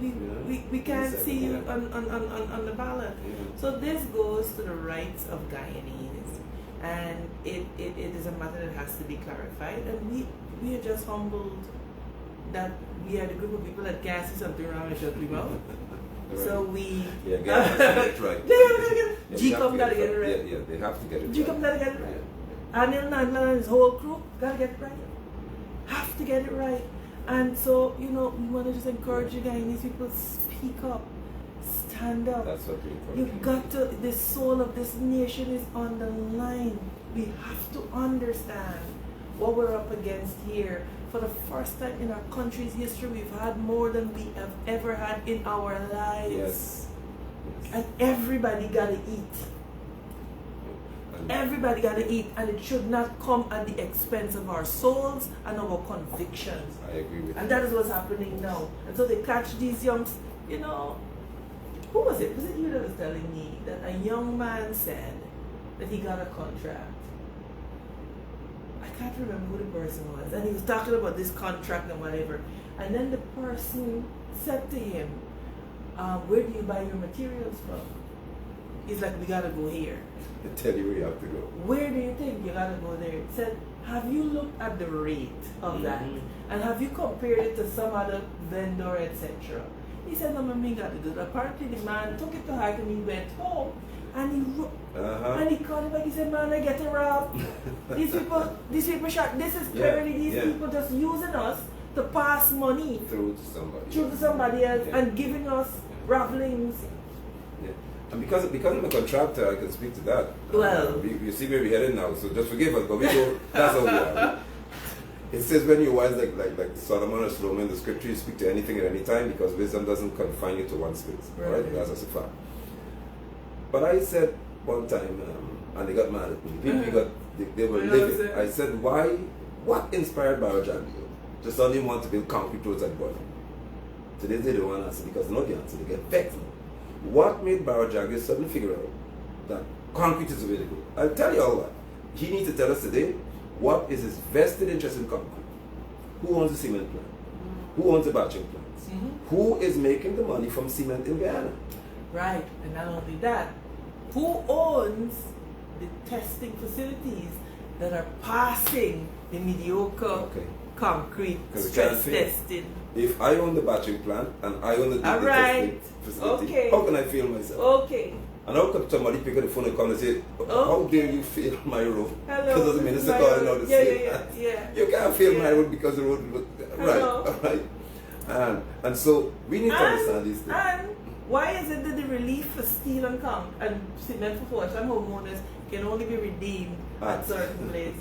can't see you on the ballot. So this goes to the rights of Guyanese. And it is a matter that has to be clarified. And we are just humbled that we are the group of people that can't see something wrong and shut people out. Right. So we... Yeah, get it right. 𝐁𝐫𝐞𝐽 gotta get it right. Yeah, they have to get it right. 𝐁𝐫𝐞𝐽 gotta get it right. Anil Nandla and his whole crew gotta get it right. Have to get it right. And so, you know, we want to just encourage you guys, these people, speak up. Stand up. That's what we encourage. You've got to, the soul of this nation is on the line. We have to understand what we're up against here. For the first time in our country's history, we've had more than we have ever had in our lives. Yes. And everybody gotta eat. Everybody gotta eat, and it should not come at the expense of our souls and our convictions. I agree with you. And that is what's happening now. And so they catch these youngs, you know, who was it? Was it you that was telling me that a young man said that he got a contract? I can't remember who the person was. And he was talking about this contract and whatever. And then the person said to him, where do you buy your materials from? He's like, we gotta go here. They tell you where you have to go. Where do you think you gotta go there? He said, have you looked at the rate of that? And have you compared it to some other vendor, etc.? He said, no, me got to do that. Apparently the man took it to heart and he went home and he called him back. He said, man, I get it robbed. These people shot. This is clearly these people just using us to pass money through to somebody else and giving us ravelings. Yeah. And because I'm a contractor, I can speak to that. Well, you see where we're headed now, so just forgive us, but we go, that's how we are. It says when you're wise like Solomon or Solomon in the scripture, you speak to anything at any time because wisdom doesn't confine you to one space. Right? That's a fact. But I said one time, and they got mad at me. They were livid. I said, what inspired 𝐷𝐻𝐽𝐽 to suddenly want to build concrete roads at bottom? Today they don't want to answer because they know the answer. They get vexed. What made 𝐷𝐻𝐽𝐽 suddenly figure out that concrete is available? I'll tell you all what. He needs to tell us today what is his vested interest in concrete. Who owns the cement plant? Who owns the batching plants? Who is making the money from cement in Guyana? Right, and not only that, who owns the testing facilities that are passing the mediocre concrete stress testing? If I own the batching plant and I own the testing facility, how can I feel myself? Okay. And how could somebody pick up the phone and come and say, how dare you fail my road? Hello, because the minister calling out the same. You can't fail my road because the road was right. And so we need to understand these things. And why is it that the relief for steel and cement for first-time homeowners can only be redeemed at certain places?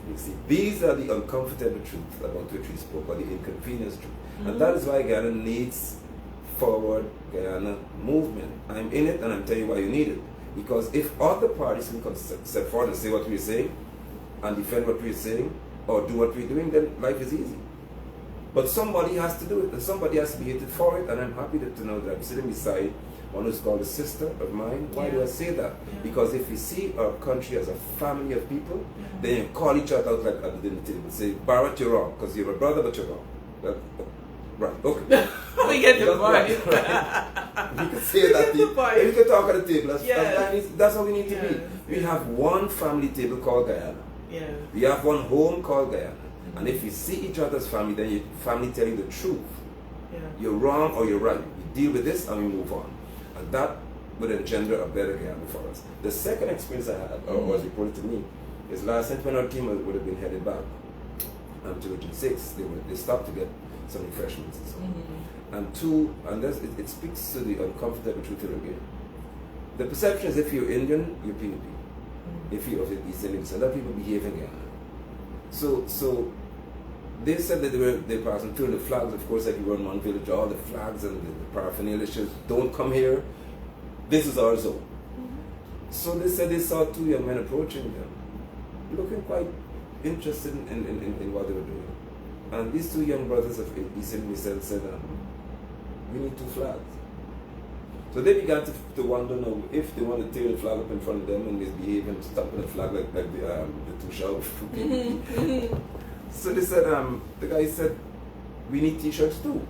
You see, these are the uncomfortable truths about which we spoke, or the inconvenience truth. And that is why Guyana needs forward Guyana movement. I'm in it and I'm telling you why you need it. Because if other parties can step forward and say what we're saying and defend what we're saying or do what we're doing, then life is easy. But somebody has to do it and somebody has to be hated for it, and I'm happy to know that I'm sitting beside one who's called a sister of mine. Why do I say that? Because if we see our country as a family of people, then you call each other out like at the dinner table and say, Barrett, you're wrong, because you're a brother, but you're wrong. Well, right, okay. We get the point. Right. We can say that. And we can talk at the table. That's how we need to be. We have one family table called Guyana. Yeah. We have one home called Guyana. And if you see each other's family, then your family tell you the truth. Yeah. You're wrong or you're right. We deal with this and we move on. And that would engender a better Guyana for us. The second experience I had, or was reported to me, is last night when our team would have been headed back to Region 6, they stopped to get some refreshments and so on. And two, and it speaks to the uncomfortable truth here again. The perception is if you're Indian, you're PvP. If you're of East Indian, so that people behave in Guyana. So they said that they passing through the flags. Of course, like you run one village, all the flags and the paraphernalia says, don't come here. This is our zone. So they said they saw two young men approaching them, looking quite interested in what they were doing. And these two young brothers of East Indian said, we need two flags. So they began to wonder now if they want to tear the flag up in front of them and misbehave and stamp the flag like the two shouts. So they said, the guy said, we need t-shirts too.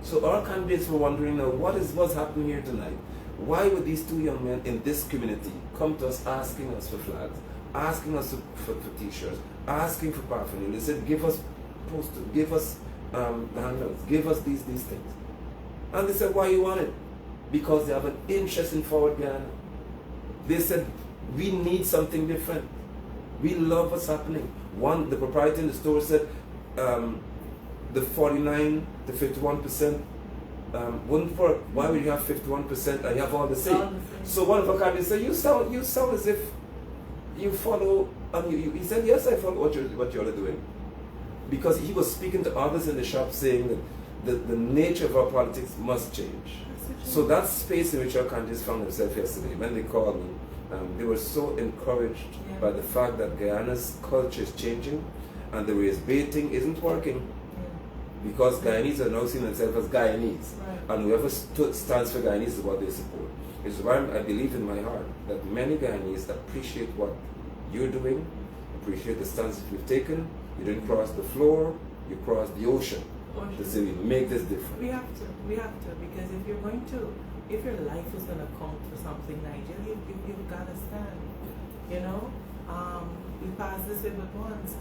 So our candidates were wondering now, what's happening here tonight? Why would these two young men in this community come to us asking us for flags, asking us for t-shirts, asking for paraphernalia? They said, give us posters, give us handouts, give us these things. And they said, why you want it? Because they have an interest in Forward Guyana. They said, we need something different. We love what's happening. The proprietor in the store said, the 49 to 51% wouldn't work. Why would you have 51% and you have all the same? So one of our candidates said, you sound as if you follow, he said, yes, I follow what you're doing. Because he was speaking to others in the shop saying that the nature of our politics must change. So that space in which our candidates found themselves yesterday, when they called me, they were so encouraged by the fact that Guyana's culture is changing and the race baiting isn't working. Because Guyanese are now seeing themselves as Guyanese. And whoever stands for Guyanese is what they support. It's why I believe in my heart that many Guyanese appreciate what you're doing, appreciate the stance that you've taken. You didn't cross the floor, you crossed the ocean. To say we make this different. We have to, because if your life is going to count for something, Nigel, you've got to stand. You know, we passed this way but once,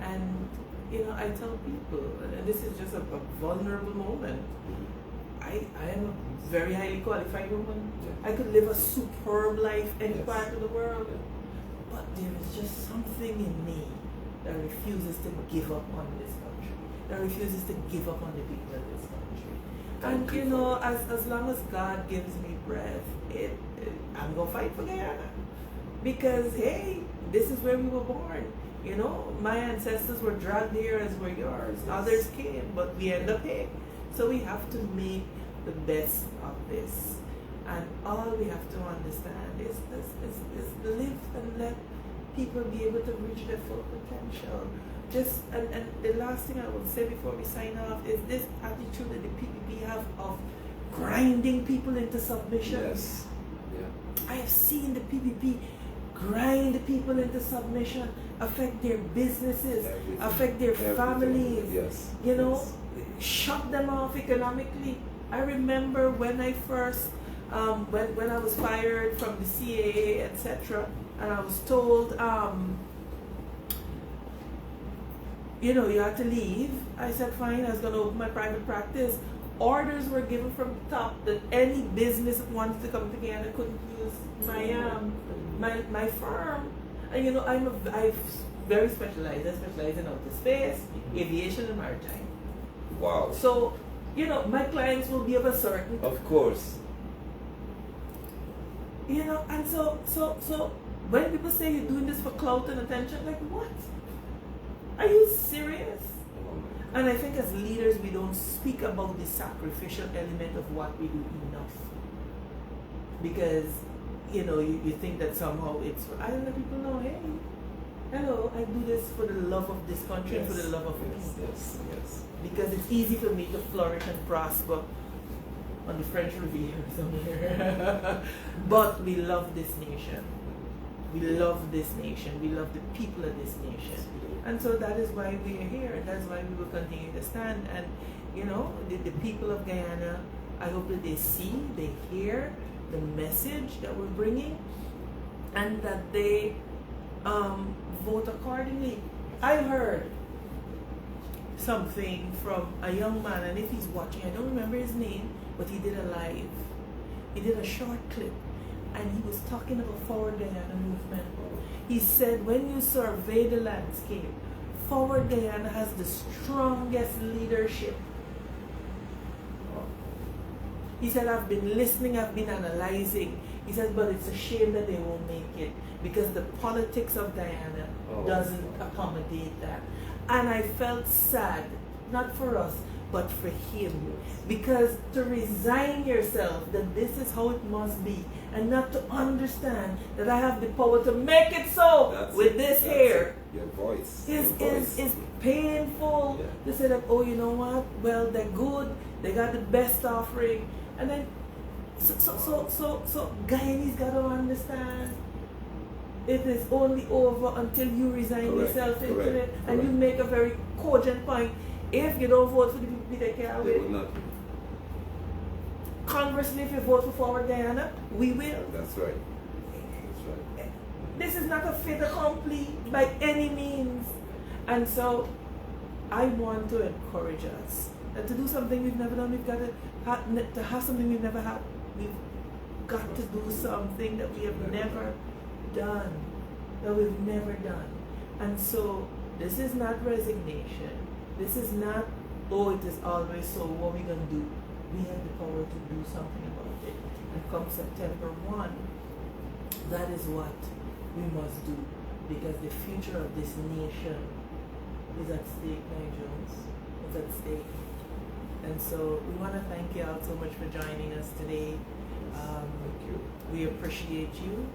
and you know, I tell people, and this is just a vulnerable moment. I am a very highly qualified woman. I could live a superb life any part of the world, but there is just something in me that refuses to give up on this country, that refuses to give up on the people of this country. And you know, as long as God gives me breath, I'm going to fight for Guyana. Because hey, this is where we were born. You know, my ancestors were dragged here as were yours. Others came, but we end up here. So we have to make the best of this. And all we have to understand is live and let people be able to reach their full potential. And the last thing I will say before we sign off is this attitude that the PPP have of grinding people into submission. Yes. Yeah. I have seen the PPP grind people into submission, affect their businesses, affect their families, you know, shut them off economically. I remember when I first, when I was fired from the CAA, etc., and I was told, you know, you had to leave. I said, fine, I was going to open my private practice. Orders were given from the top that any business that wants to come to Guyana couldn't use my firm. And you know, I'm very specialized. I specialize in outer space, aviation, and maritime. Wow. So, you know, my clients will be of a certain. Of course. You know, and so when people say you're doing this for clout and attention, like what? Are you serious? And I think as leaders, we don't speak about the sacrificial element of what we do enough. Because, you know, you think that somehow it's, I let people know, hey, hello, I do this for the love of this country and for the love of people. Yes. Because it's easy for me to flourish and prosper on the French Riviera somewhere. But we love this nation. We love this nation. We love the people of this nation. And so that is why we are here, and that's why we will continue to stand. And you know, the people of Guyana, I hope that they see, they hear the message that we're bringing, and that they vote accordingly. I heard something from a young man, and if he's watching, I don't remember his name, but he did a live. He did a short clip, and he was talking about Forward Guyana movement. He said, when you survey the landscape, Forward Guyana has the strongest leadership. He said, I've been listening, I've been analyzing. He said, but it's a shame that they won't make it because the politics of Guyana doesn't accommodate that. And I felt sad, not for us, but for him. Because to resign yourself that this is how it must be, and not to understand that I have the power to make it so with this hair. Your voice. Is painful. Yeah. To say that, oh, you know what? Well, they're good. They got the best offering. And then, so Guyanese got to understand it is only over until you resign yourself into it. And you make a very cogent point. If you don't vote for the people they can't They win. will not. Conversely, if you vote for Forward Guyana, we will. That's right. That's right. This is not a fait accompli by any means. And so I want to encourage us to do something we've never done. We've got to have something we've never had. We've got to do something that we have never done. That we've never done. And so this is not resignation. This is not, oh, it is always so, what are we going to do? We have the power to do something about it. And come September 1, that is what we must do. Because the future of this nation is at stake, Jones. It's at stake. And so we want to thank you all so much for joining us today. Thank you. We appreciate you.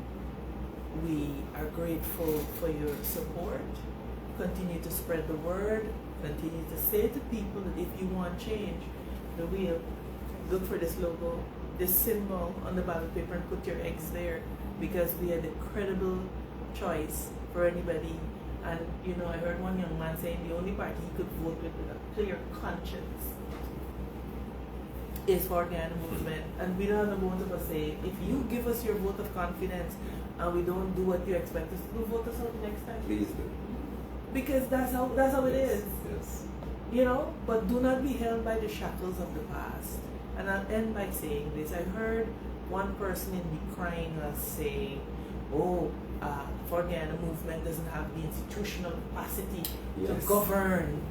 We are grateful for your support. Continue to spread the word. Continue to say to people that if you want change, the wheel, look for this logo, this symbol on the ballot paper and put your eggs there, because we are the credible choice for anybody. And you know, I heard one young man saying the only party he could vote with a clear conscience is for Guyana movement. And we don't have the vote of us say, if you give us your vote of confidence and we don't do what you expect us to do, vote us out next time. Please do. Because that's how it is. Yes. You know, but do not be held by the shackles of the past. And I'll end by saying this. I heard one person in me crying us saying, oh, for Guyana movement doesn't have the institutional capacity to govern.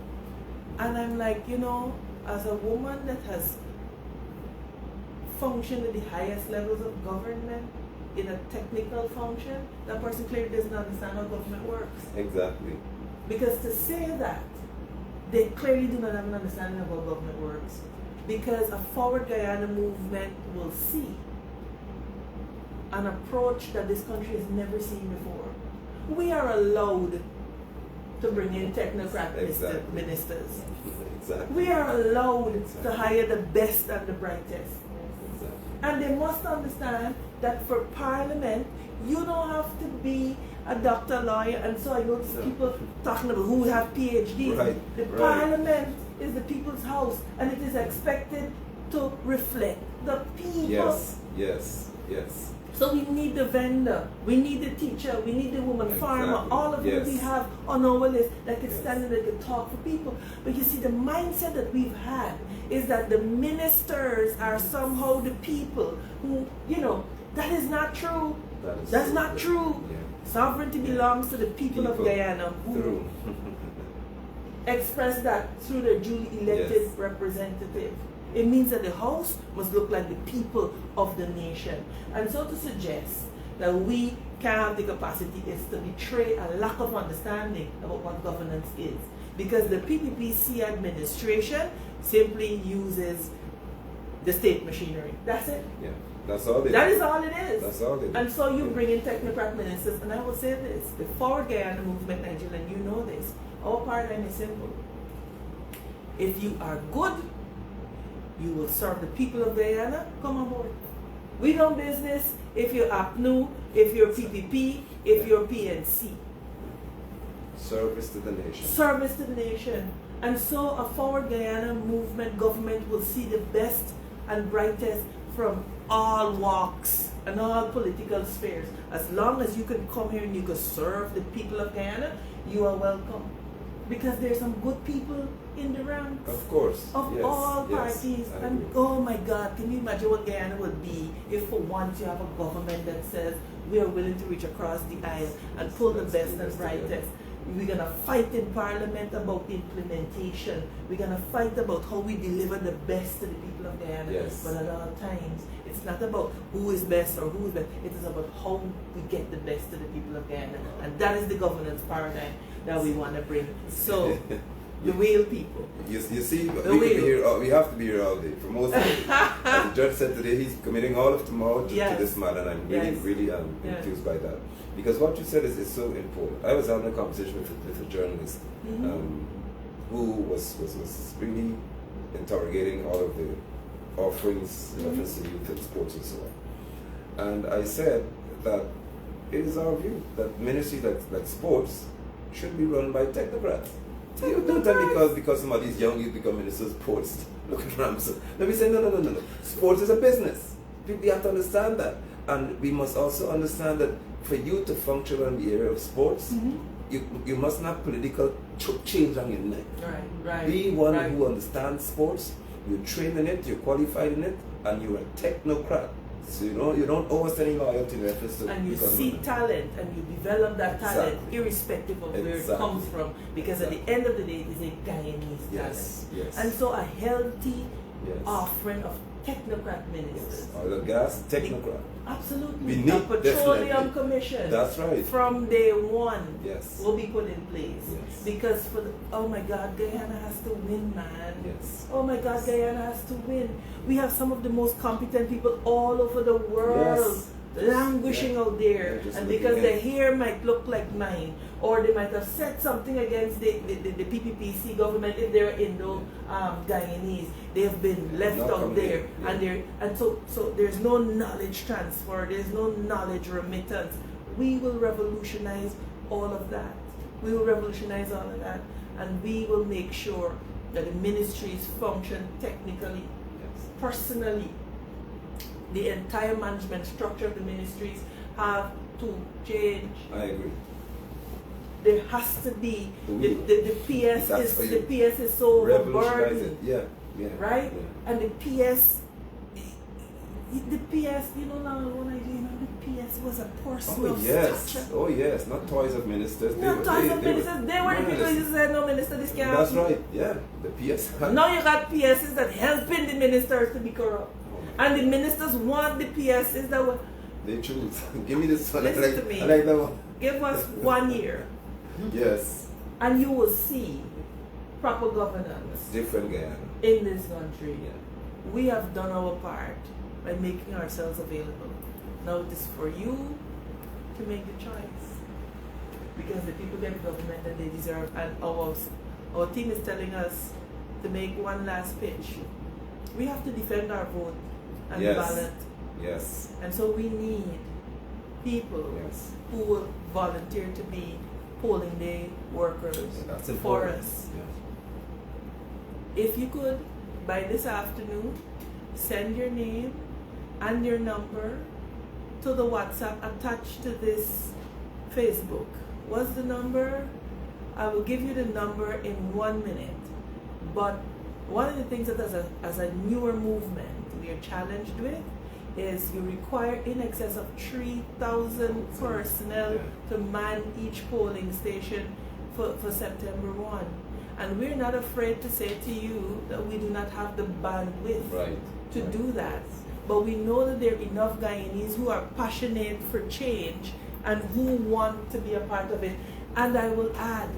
And I'm like, you know, as a woman that has functioned at the highest levels of government in a technical function, that person clearly doesn't understand how government works. Exactly. Because to say that, they clearly do not have an understanding of how government works. Because a Forward Guyana movement will see an approach that this country has never seen before. We are allowed to bring in technocrat ministers. Exactly. We are allowed to hire the best and the brightest. And they must understand that for Parliament, you don't have to be a doctor, lawyer, and so I notice people talking about who have PhDs. Right, the Parliament is the people's house, and it is expected to reflect the people. Yes, yes, yes. So we need the vendor, we need the teacher, we need the woman farmer, all of them we have on our list that can stand and that can talk for people. But you see, the mindset that we've had is that the ministers are somehow the people who, you know, that is not true. That's not true. Yeah. Sovereignty belongs to the people of Guyana who express that through their duly elected representative. It means that the house must look like the people of the nation. And so to suggest that we can't have the capacity is to betray a lack of understanding about what governance is. Because the PPPC administration simply uses the state machinery. That's it. Yeah. That's all they That do. is all it is. That's all they do. And so you bring in technocrat ministers, and I will say this, the Forward Guyana movement, Nigeria, and you know this, our paradigm is simple. If you are good, you will serve the people of Guyana, come on board. We don't business if you're APNU, if you're PPP, if you're PNC. Service to the nation. Service to the nation. And so a Forward Guyana movement government will see the best and brightest from all walks and all political spheres. As long as you can come here and you can serve the people of Guyana, you are welcome. Because there's some good people in the ranks. Of course. Of all parties. And oh my God, can you imagine what Guyana would be if for once you have a government that says we are willing to reach across the aisle and pull the best and brightest. We're going to fight in Parliament about the implementation. We're going to fight about how we deliver the best to the people of Guyana. Yes. But at all times, it's not about who is best or who is best. It is about how we get the best to the people of Guyana. And that is the governance paradigm that we want to bring. So, the whale people. You see, we have to be here all day. For most of it. As the judge said today, he's committing all of tomorrow to this man, and I'm really enthused by that. Because what you said is so important. I was having a conversation with a journalist who was really interrogating all of the offerings in reference to youth and sports and so on. And I said that it is our view that ministries like sports should be run by technocrats. You don't tell me because some of these young youth become ministers of sports. Look at Ramsey. Let me say no. Sports is a business. People have to understand that. And we must also understand that for you to function in the area of sports, you must not have political change on your neck. Right. Be one who understands sports, you train in it, you're qualified in it, and you're a technocrat. So you don't owe us any loyalty in reference to. And you see talent and you develop that talent irrespective of where it comes from. Because at the end of the day, it is a Guyanese talent. And so a healthy offering of technocrat ministers. Oil and gas, technocrat. Absolutely. We need a petroleum definitely. commission. That's right. From day one will be put in place. Because oh my God, Guyana has to win, man. Oh my God, Guyana has to win. We have some of the most competent people all over the world languishing out there, and because their hair might look like mine, or they might have said something against the PPPC government if they're Indo-Guyanese, they have been left out there, and so there's no knowledge transfer, there's no knowledge remittance. We will revolutionize all of that. And we will make sure that the ministries function technically, personally. The entire management structure of the ministries have to change. I agree. There has to be the PS is so overburdened. Right? And the PS, the PS was a person of stature. Oh yes, not toys of ministers. They were the people who said, no minister, this can't That's happen. right, yeah. The PS. Now you got PSs that helping the ministers to be corrupt. And the ministers want the PSs that were... They choose. Give me this one. Listen to me. I like that one. Give us 1 year. Yes. And you will see proper governance. Different Guyana. In this country. We have done our part by making ourselves available. Now it is for you to make the choice. Because the people get government that they deserve. And our team is telling us to make one last pitch. We have to defend our vote and ballot. Yes. And so we need people who will volunteer to be polling day workers for us. If you could, by this afternoon, send your name and your number to the WhatsApp attached to this Facebook. What's the number? I will give you the number in 1 minute. But one of the things that as a newer movement we are challenged with is you require in excess of 3,000 personnel to man each polling station for September 1. And we're not afraid to say to you that we do not have the bandwidth to do that. But we know that there are enough Guyanese who are passionate for change and who want to be a part of it. And I will add,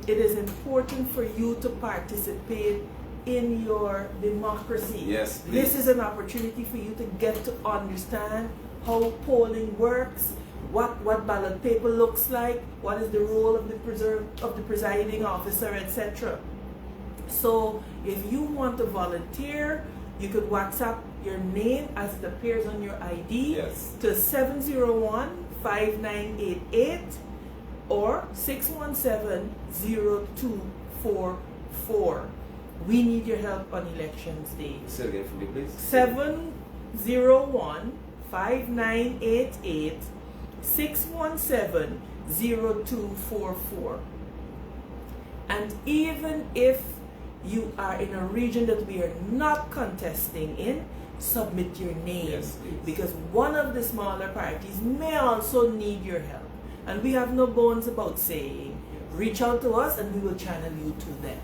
it is important for you to participate in your democracy. Yes, please. This is an opportunity for you to get to understand how polling works, what ballot paper looks like, what is the role of the presiding officer, etc. So if you want to volunteer, you could WhatsApp your name as it appears on your ID to 701-5988 or 617-0244. We need your help on elections day. Say it again for me, please. 701 59886170244. And even if you are in a region that we are not contesting in, submit your name. Yes, please. Because one of the smaller parties may also need your help. And we have no bones about saying, reach out to us and we will channel you to them.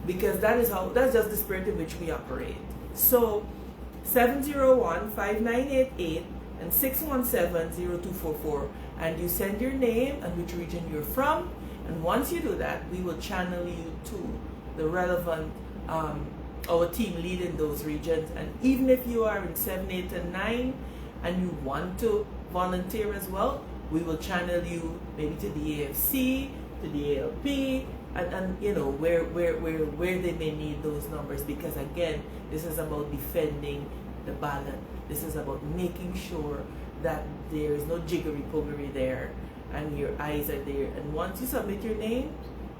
Because that's just the spirit in which we operate. So 701-5988 and 617-0244, and you send your name and which region you're from, and once you do that, we will channel you to the relevant our team lead in those regions. And even if you are in 7, 8, and 9 and you want to volunteer as well, we will channel you maybe to the AFC, to the ALP, and you know where they may need those numbers, because again, this is about defending the ballot. This is about making sure that there is no jiggery-pogery there and your eyes are there. And once you submit your name,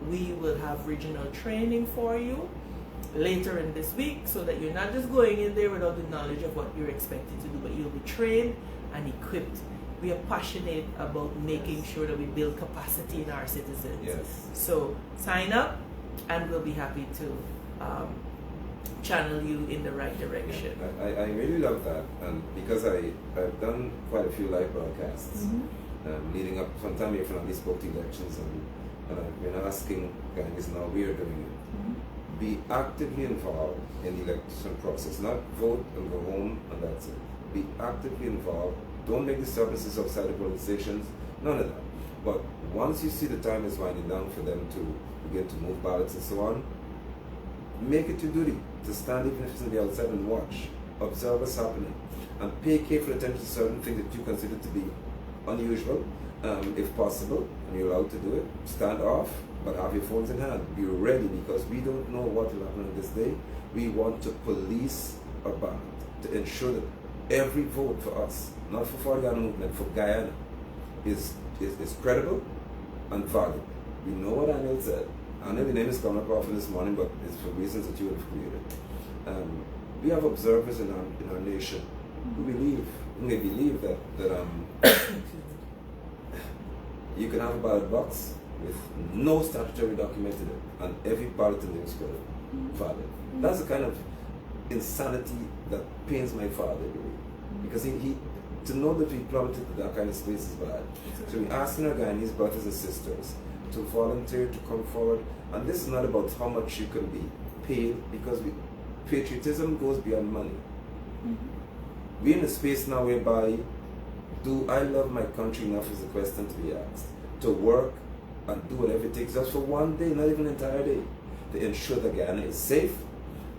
we will have regional training for you later in this week, so that you're not just going in there without the knowledge of what you're expected to do, but you'll be trained and equipped. We are passionate about making sure that we build capacity in our citizens. Yes. So sign up and we'll be happy to channel you in the right direction. I really love that, because I've done quite a few live broadcasts leading up. Sometime your family spoke to elections, and I've been asking guys, now we are doing it. Be actively involved in the election process, not vote and go home and that's it. Be actively involved. Don't make disturbances outside the polling stations, none of that. But once you see the time is winding down for them to begin to move ballots and so on, make it your duty to stand, even if it's on the outside, and watch, observe what's happening, and pay careful attention to certain things that you consider to be unusual, if possible, and you're allowed to do it. Stand off, but have your phones in hand. Be ready, because we don't know what will happen on this day. We want to police a ballot to ensure that every vote for us, not for the Ghana movement, for Guyana, is credible and valid. We know what Daniel said. I know the name is coming up often this morning, but it's for reasons that you have created. We have observers in our nation who believe that you can have a ballot box with no statutory document in it, and every ballot in there is credible, valid. That's the kind of insanity that pains my father, really, because he to know that we plummeted to that kind of space is bad. So we're asking our Guyanese brothers and sisters to volunteer, to come forward. And this is not about how much you can be paid, because patriotism goes beyond money. We're in a space now whereby, do I love my country enough is the question to be asked, to work and do whatever it takes, just for one day, not even an entire day, to ensure that Guyana is safe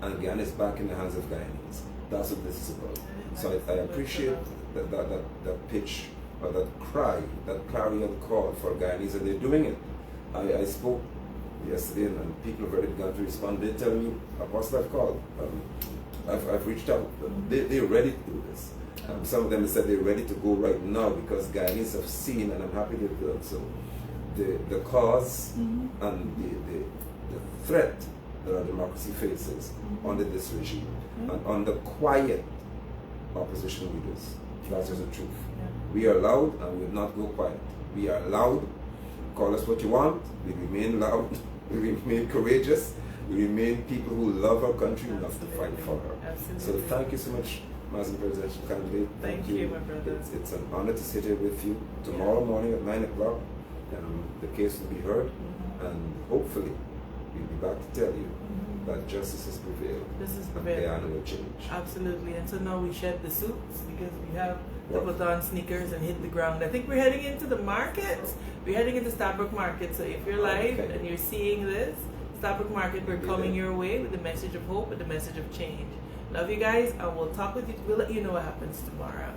and Guyana is back in the hands of Guyanese. That's what this is about. So I appreciate that pitch, or that cry, that clarion call for Guyanese, and they're doing it. I spoke yesterday, and people have already begun to respond. They tell me, Apostle, I've called. I've reached out. They're ready to do this. Some of them have said they're ready to go right now, because Guyanese have seen, and I'm happy they've done so, the cause and the threat that our democracy faces under this regime, and under quiet opposition leaders. That's just the truth. We are loud, and we will not go quiet. We are loud. Call us what you want. We remain loud. We remain courageous. We remain people who love our country enough to fight for her. Absolutely. So thank you so much, Madam Presidential Candidate. Thank you, my brother. It's an honor to sit here with you. Tomorrow morning at 9 o'clock, the case will be heard, and hopefully we'll be back to tell you that justice has prevailed. And Guyana will change. Absolutely. And so now we shed the suits, because we have to put on sneakers and hit the ground. I think we're heading into the market. We're heading into Starbuck Market. So if you're live and you're seeing this, Starbuck Market, we're coming your way with the message of hope, with the message of change. Love you guys, and we'll talk with you. We'll let you know what happens tomorrow.